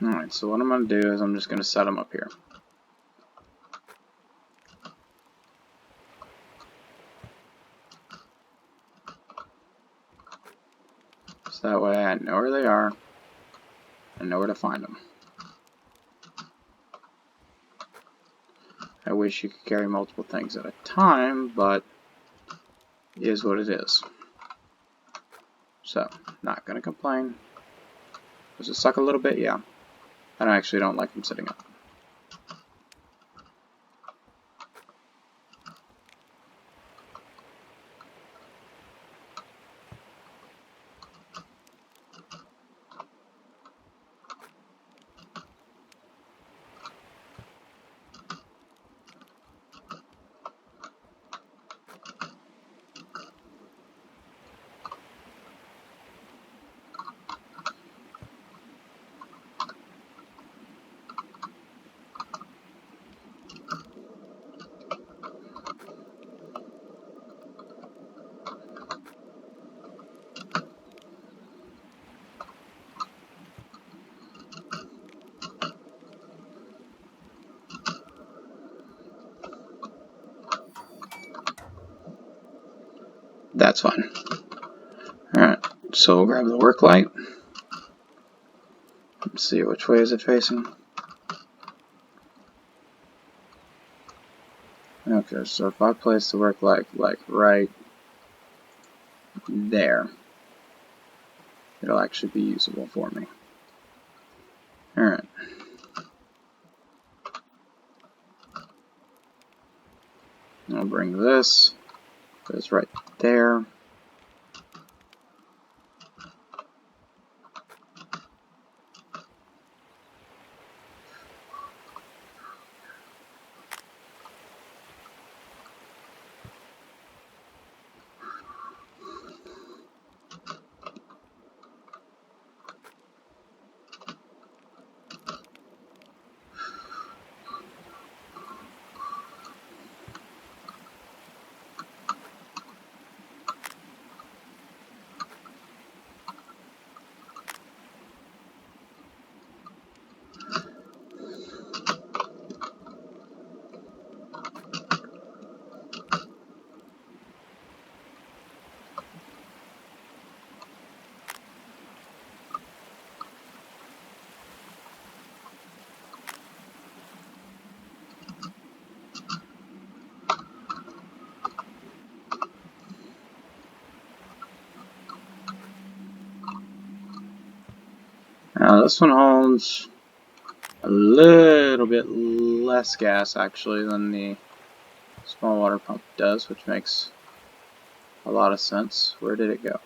Alright, so what I'm going to do is I'm just going to set them up here. So that way I know where they are. I know where to find them. I wish you could carry multiple things at a time, but it is what it is. So, not gonna complain. Does it suck a little bit? Yeah. I actually don't like them sitting up. That's fine. Alright, so we'll grab the work light. Let's see, which way is it facing? Okay, so if I place the work light like right there, it'll actually be usable for me. Alright. I'll bring this, goes right there. Now this one holds a little bit less gas actually than the small water pump does, which makes a lot of sense. Where did it go?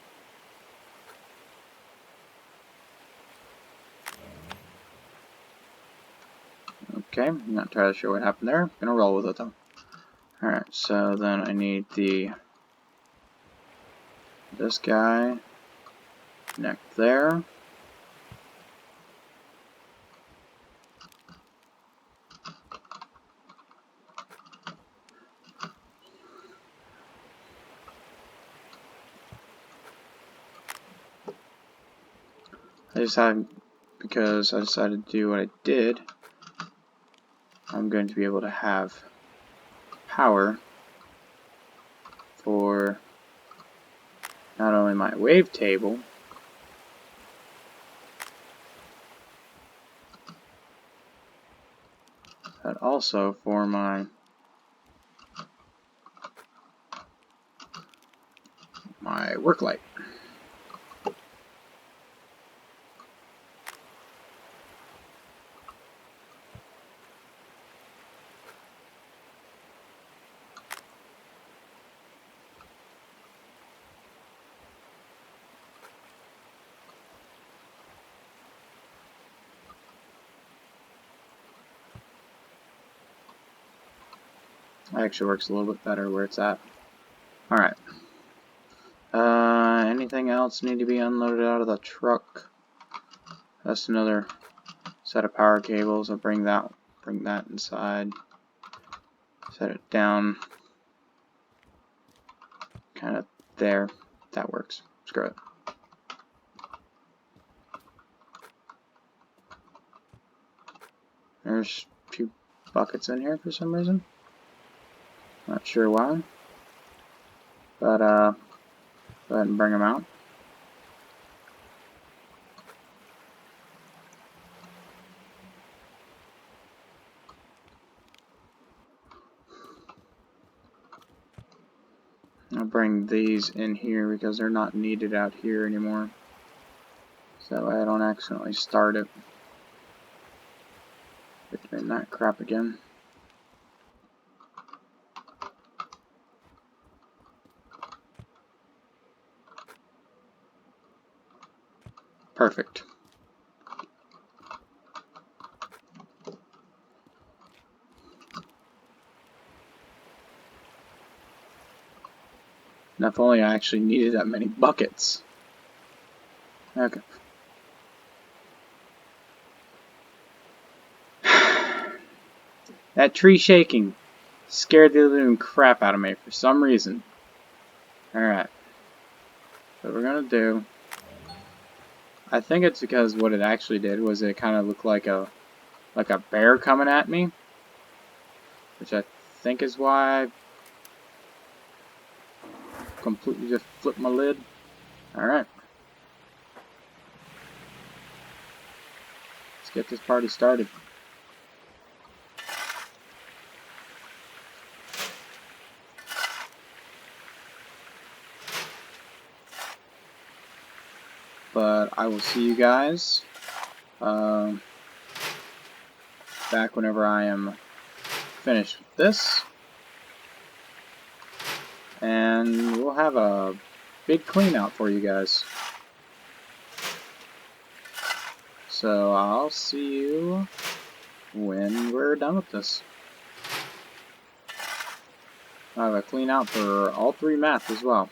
Okay, I'm not entirely sure what happened there. Gonna roll with it though. Alright, so then I need this guy connect there. Because I decided to do what I did, I'm going to be able to have power for not only my wavetable, but also for my work light. It actually works a little bit better where it's at. Alright. Anything else need to be unloaded out of the truck? That's another set of power cables. I'll bring that inside. Set it down kind of there. That works. Screw it. There's a few buckets in here for some reason. Not sure why. But go ahead and bring them out. I'll bring these in here because they're not needed out here anymore. So that way I don't accidentally start it. Doing that crap again. Perfect. Now, if only I actually needed that many buckets. Okay. That tree shaking scared the living crap out of me for some reason. Alright. So what we're gonna do, I think it's because what it actually did was it kind of looked like a bear coming at me, which I think is why I completely just flipped my lid. Alright. Let's get this party started. But I will see you guys back whenever I am finished with this. And we'll have a big clean out for you guys. So I'll see you when we're done with this. I'll have a clean out for all 3 maps as well.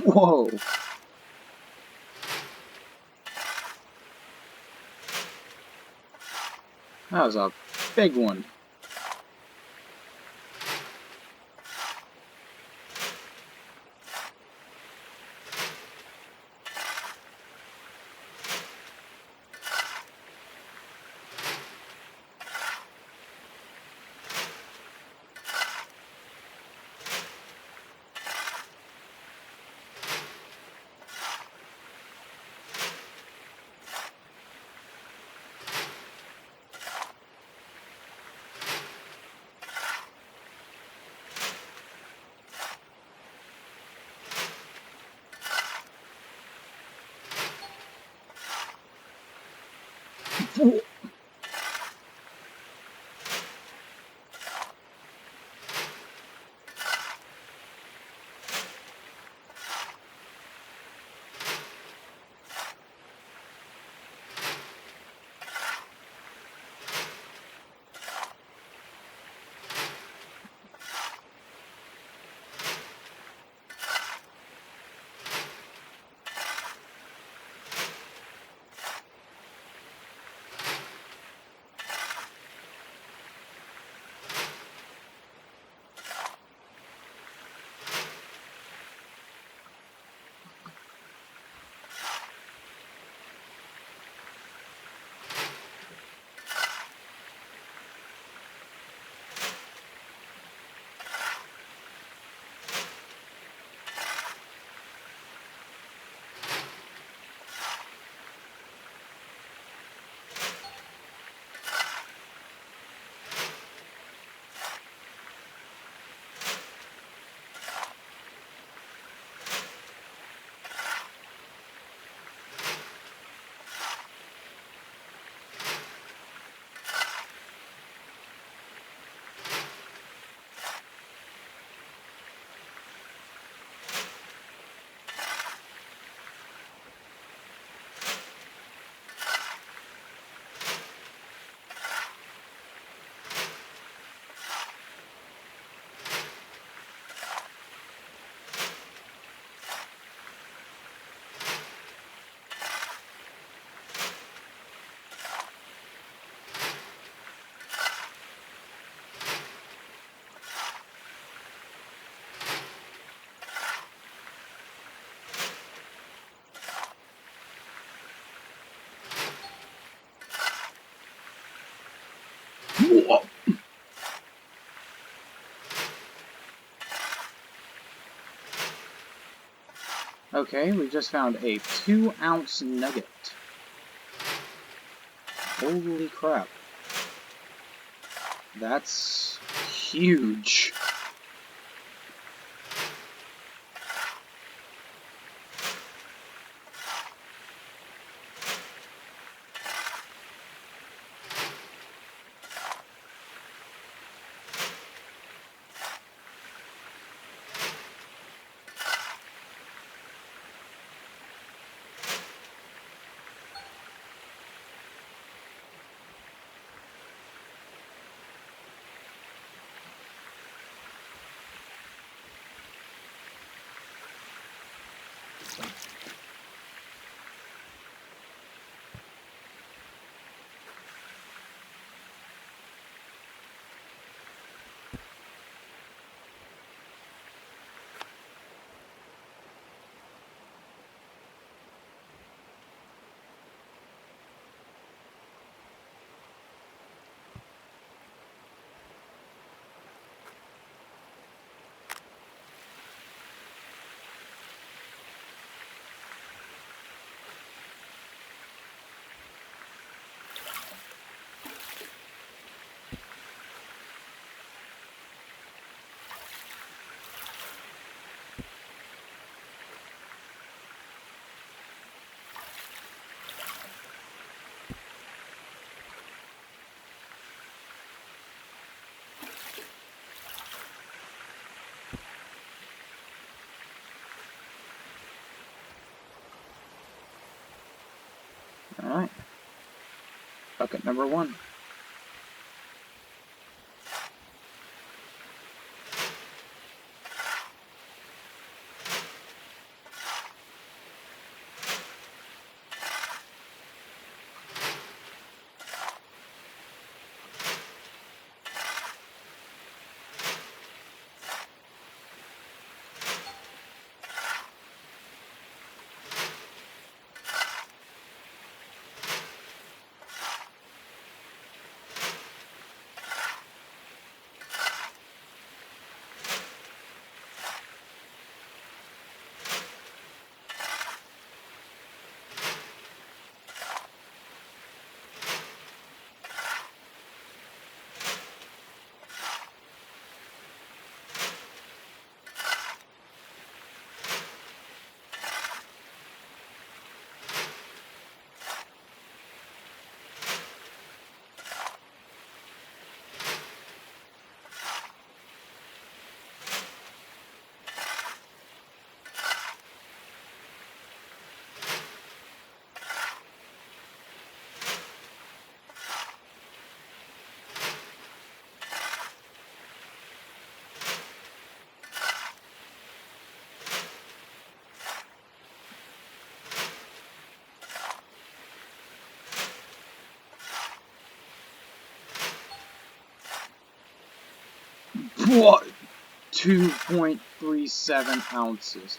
Whoa! That was a big one. Whoa. Okay, we just found a 2-ounce nugget. Holy crap. That's huge. Alright. Bucket number 1. What? 2.37 ounces.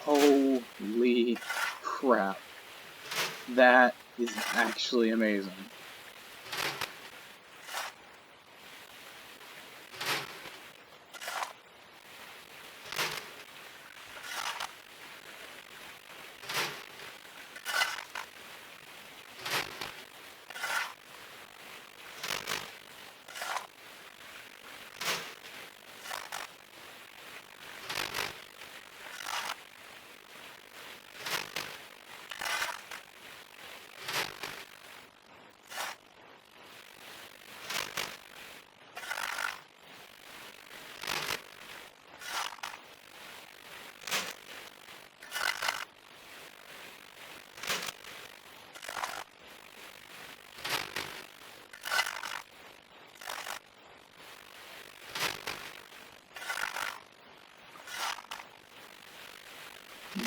Holy crap. That is actually amazing.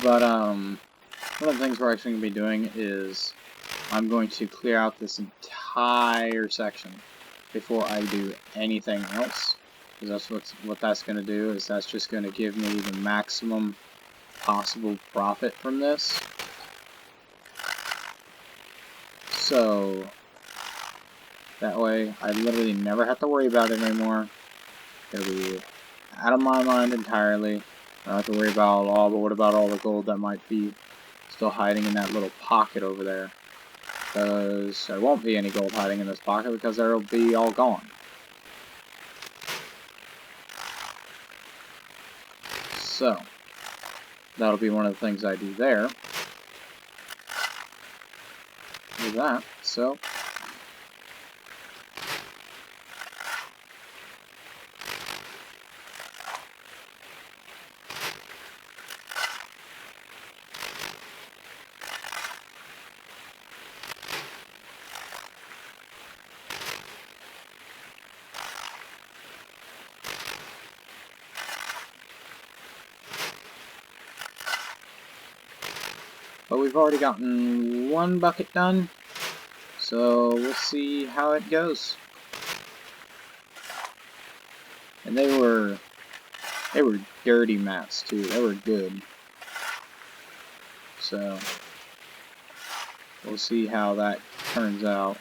But, one of the things we're actually going to be doing is I'm going to clear out this entire section before I do anything else. Because that's what that's going to do, is that's just going to give me the maximum possible profit from this. So, That way, I literally never have to worry about it anymore. It'll be out of my mind entirely. I don't have to worry about, oh, but what about all the gold that might be still hiding in that little pocket over there? Because there won't be any gold hiding in this pocket because there'll be all gone. So, that'll be one of the things I do there. With that, so... But we've already gotten one bucket done, so we'll see how it goes. And they were dirty mats too. They were good. So we'll see how that turns out.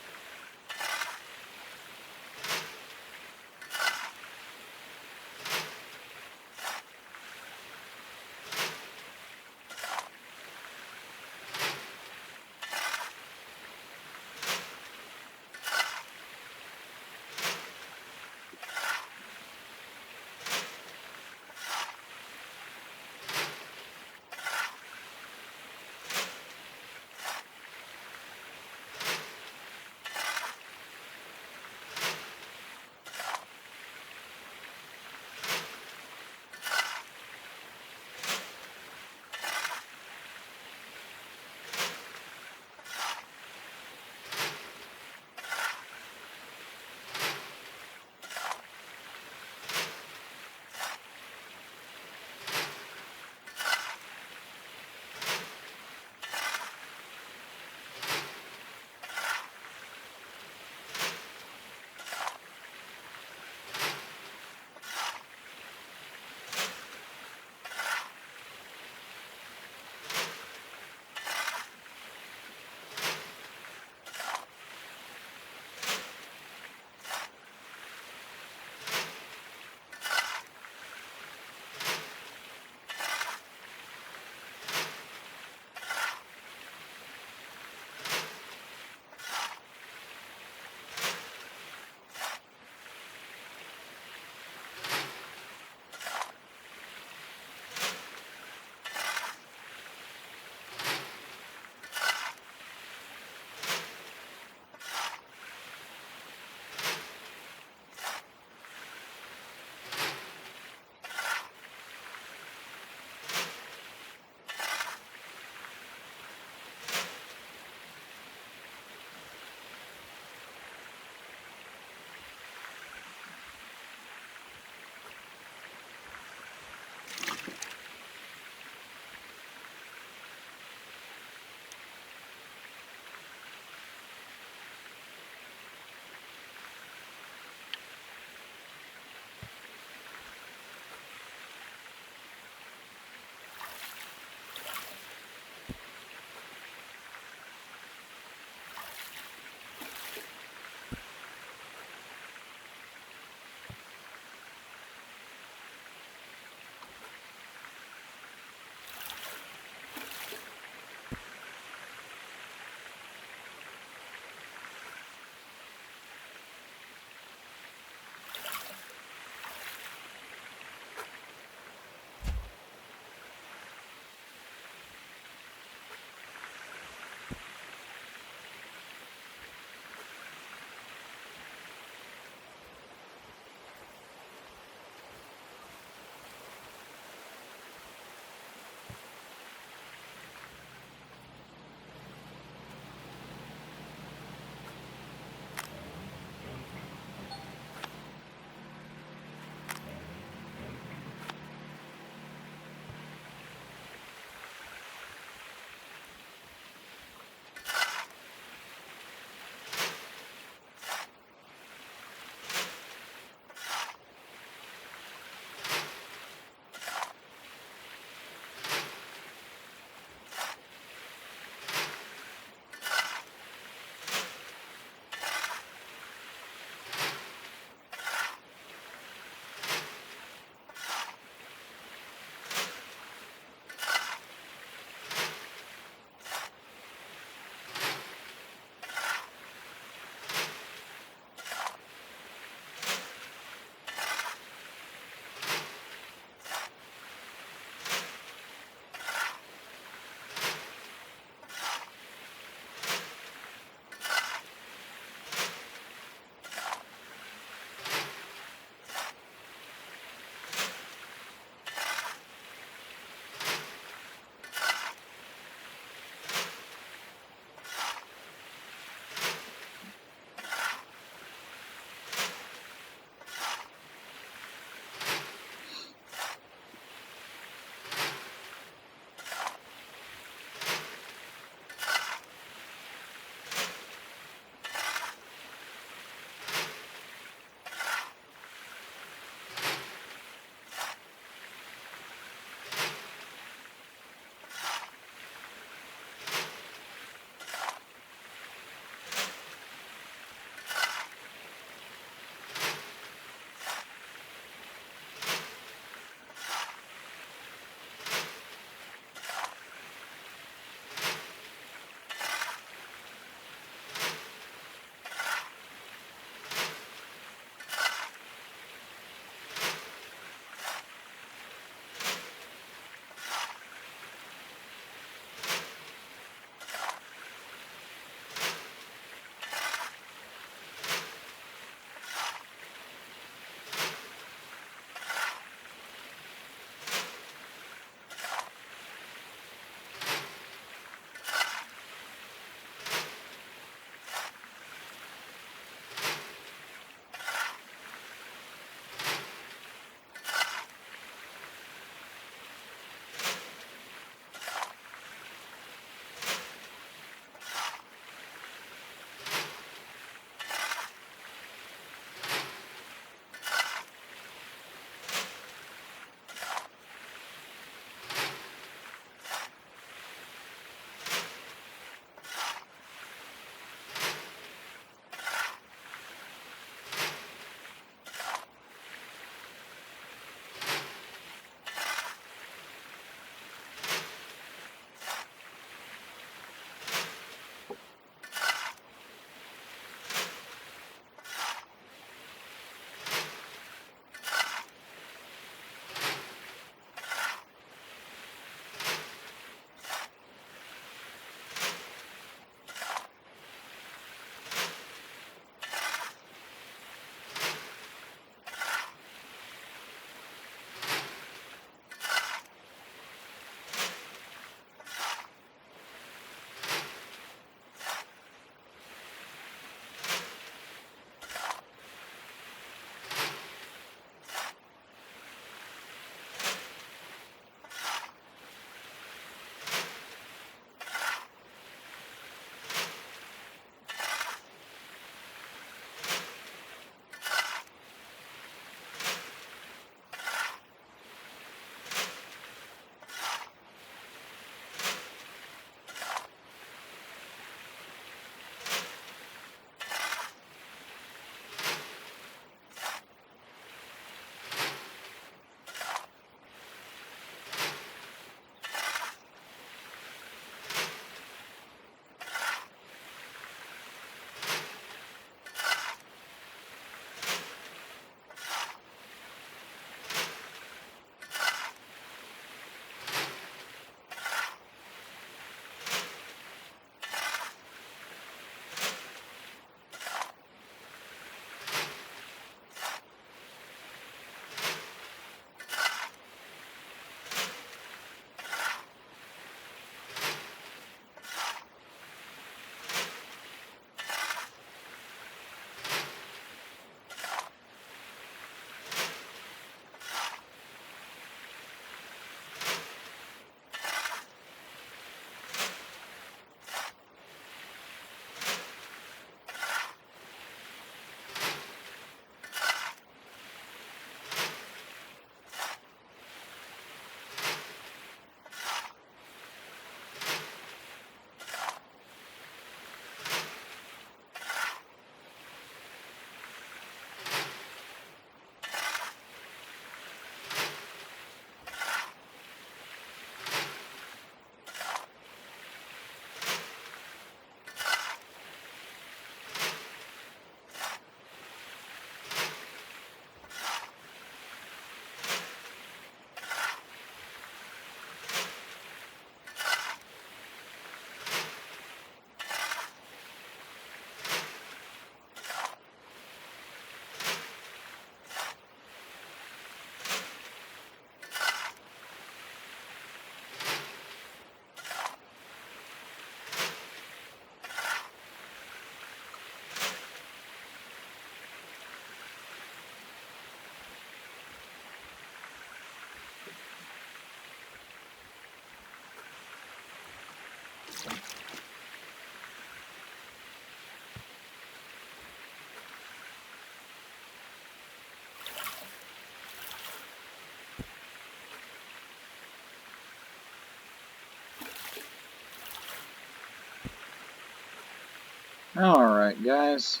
Alright guys,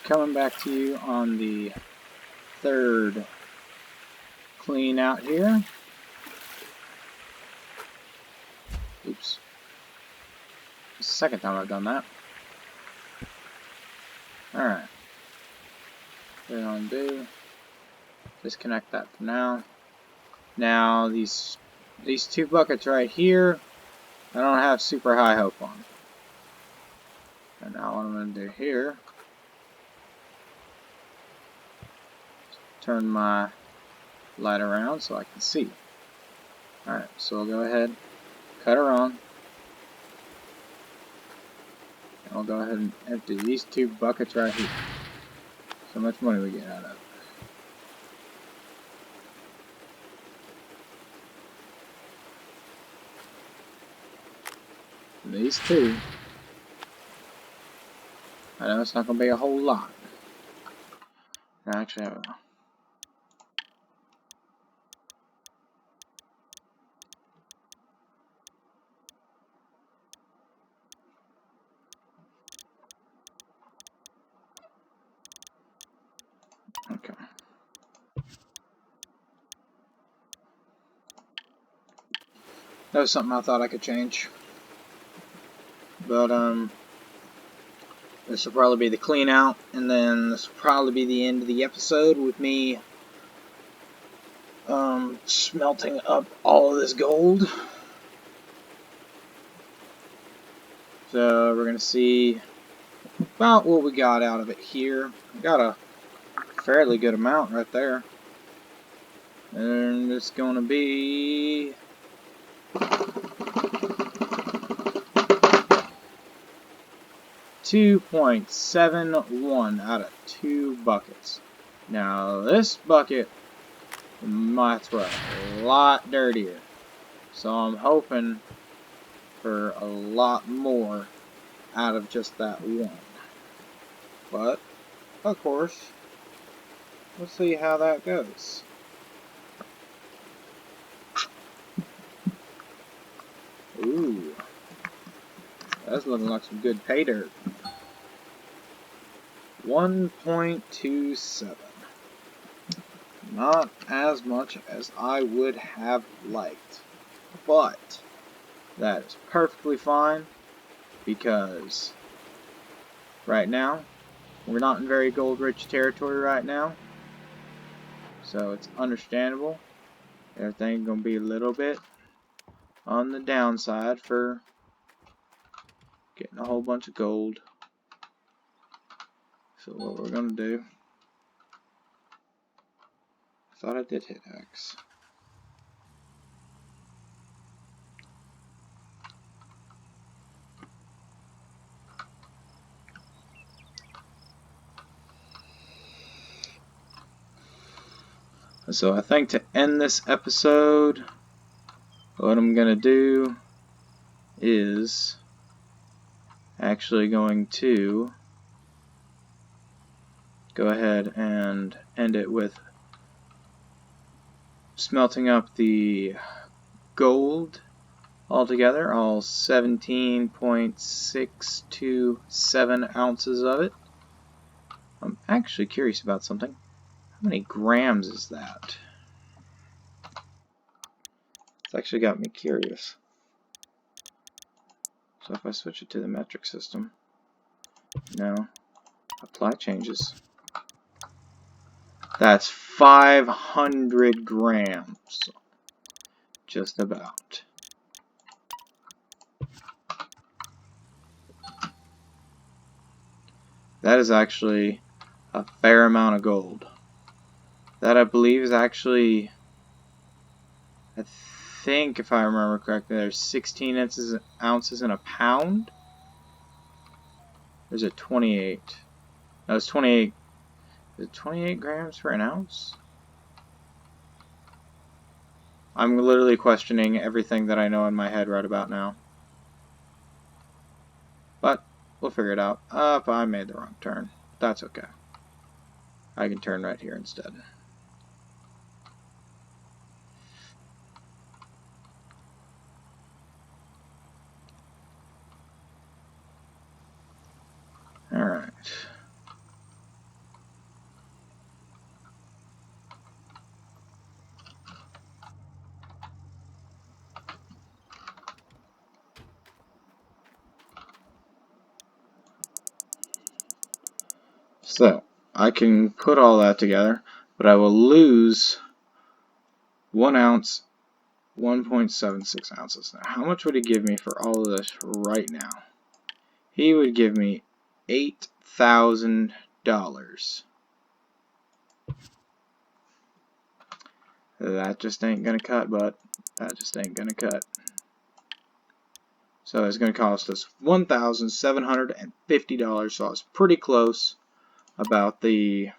coming back to you on the third clean out here. Oops. It's the second time I've done that. Alright. What we're going to do, disconnect that for now. Now these two buckets right here, I don't have super high hope on. And now what I'm going to do here, turn my light around so I can see. Alright, so we'll go ahead, cut her on. And we'll go ahead and empty these two buckets right here. So much money we get out of it. And these two, I know it's not going to be a whole lot. I actually have a... Okay. That was something I thought I could change. But, this will probably be the clean out, and then this will probably be the end of the episode with me smelting up all of this gold. So we're gonna see about what we got out of it here. We got a fairly good amount right there, and it's gonna be 2.71 out of 2 buckets. Now this bucket might right a lot dirtier, so I'm hoping for a lot more out of just that one. But of course, we'll see how that goes. Ooh, that's looking like some good pay dirt. 1.27. Not as much as I would have liked, but that is perfectly fine because right now we're not in very gold rich territory right now, so it's understandable. Everything's gonna be a little bit on the downside for getting a whole bunch of gold. So what we're gonna do, I thought I did hit X. So I think to end this episode, what I'm gonna do is actually going to go ahead and end it with smelting up the gold altogether, all 17.627 ounces of it. I'm actually curious about something. How many grams is that? It's actually got me curious. So if I switch it to the metric system, no, apply changes. That's 500 grams, just about. That is actually a fair amount of gold. That I believe is actually, I think if I remember correctly, there's 16 ounces in a pound. Or is it 28? No, it's 28. Is it 28 grams for an ounce? I'm literally questioning everything that I know in my head right about now. But we'll figure it out. If I made the wrong turn, that's okay. I can turn right here instead. Alright. So, I can put all that together, but I will lose 1 ounce, 1.76 ounces. Now, how much would he give me for all of this right now? He would give me $8,000. That just ain't gonna cut, bud. That just ain't gonna cut. So it's gonna cost us $1,750. So I was pretty close about the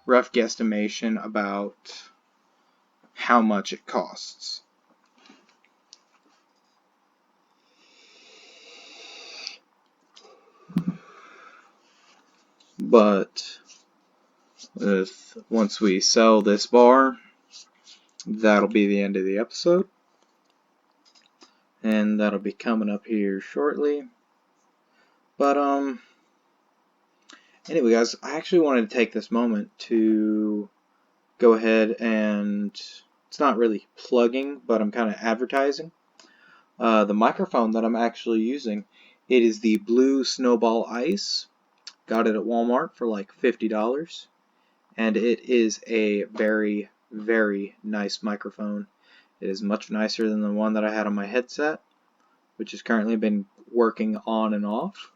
rough guesstimation about how much it costs. But once we sell this bar, that'll be the end of the episode. And that'll be coming up here shortly. But anyway guys, I actually wanted to take this moment to go ahead and, it's not really plugging, but I'm kind of advertising the microphone that I'm actually using. It is the Blue Snowball Ice. Got it at Walmart for like $50, and it is a very, very nice microphone. It is much nicer than the one that I had on my headset, which has currently been working on and off.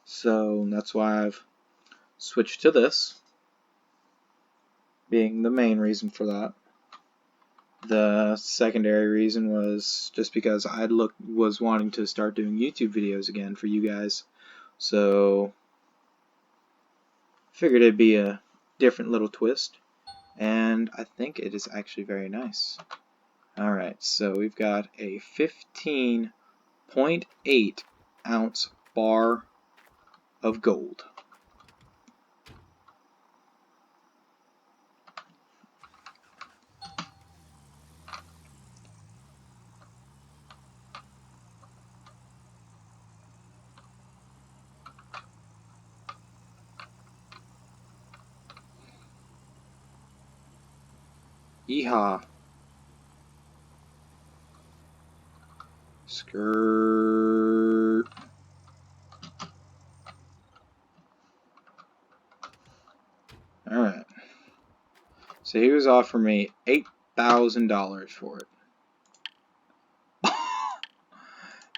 So that's why I've switched to this, being the main reason for that. The secondary reason was just because I was wanting to start doing YouTube videos again for you guys. So figured it'd be a different little twist, and I think it is actually very nice. Alright, so we've got a 15.8 ounce bar of gold. Yeehaw. Skirt. Alright. So he was offering me $8,000 for it.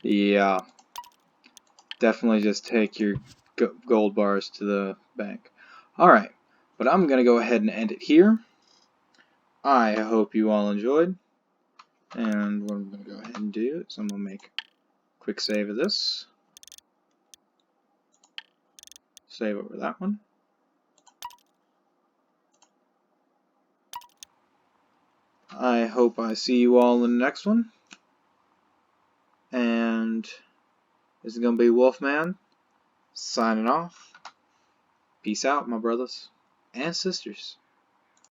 Yeah. Definitely just take your gold bars to the bank. Alright. But I'm going to go ahead and end it here. I hope you all enjoyed. And what I'm going to go ahead and do is I'm going to make a quick save of this. Save over that one. I hope I see you all in the next one. And this is going to be Wolfman signing off. Peace out, my brothers and sisters.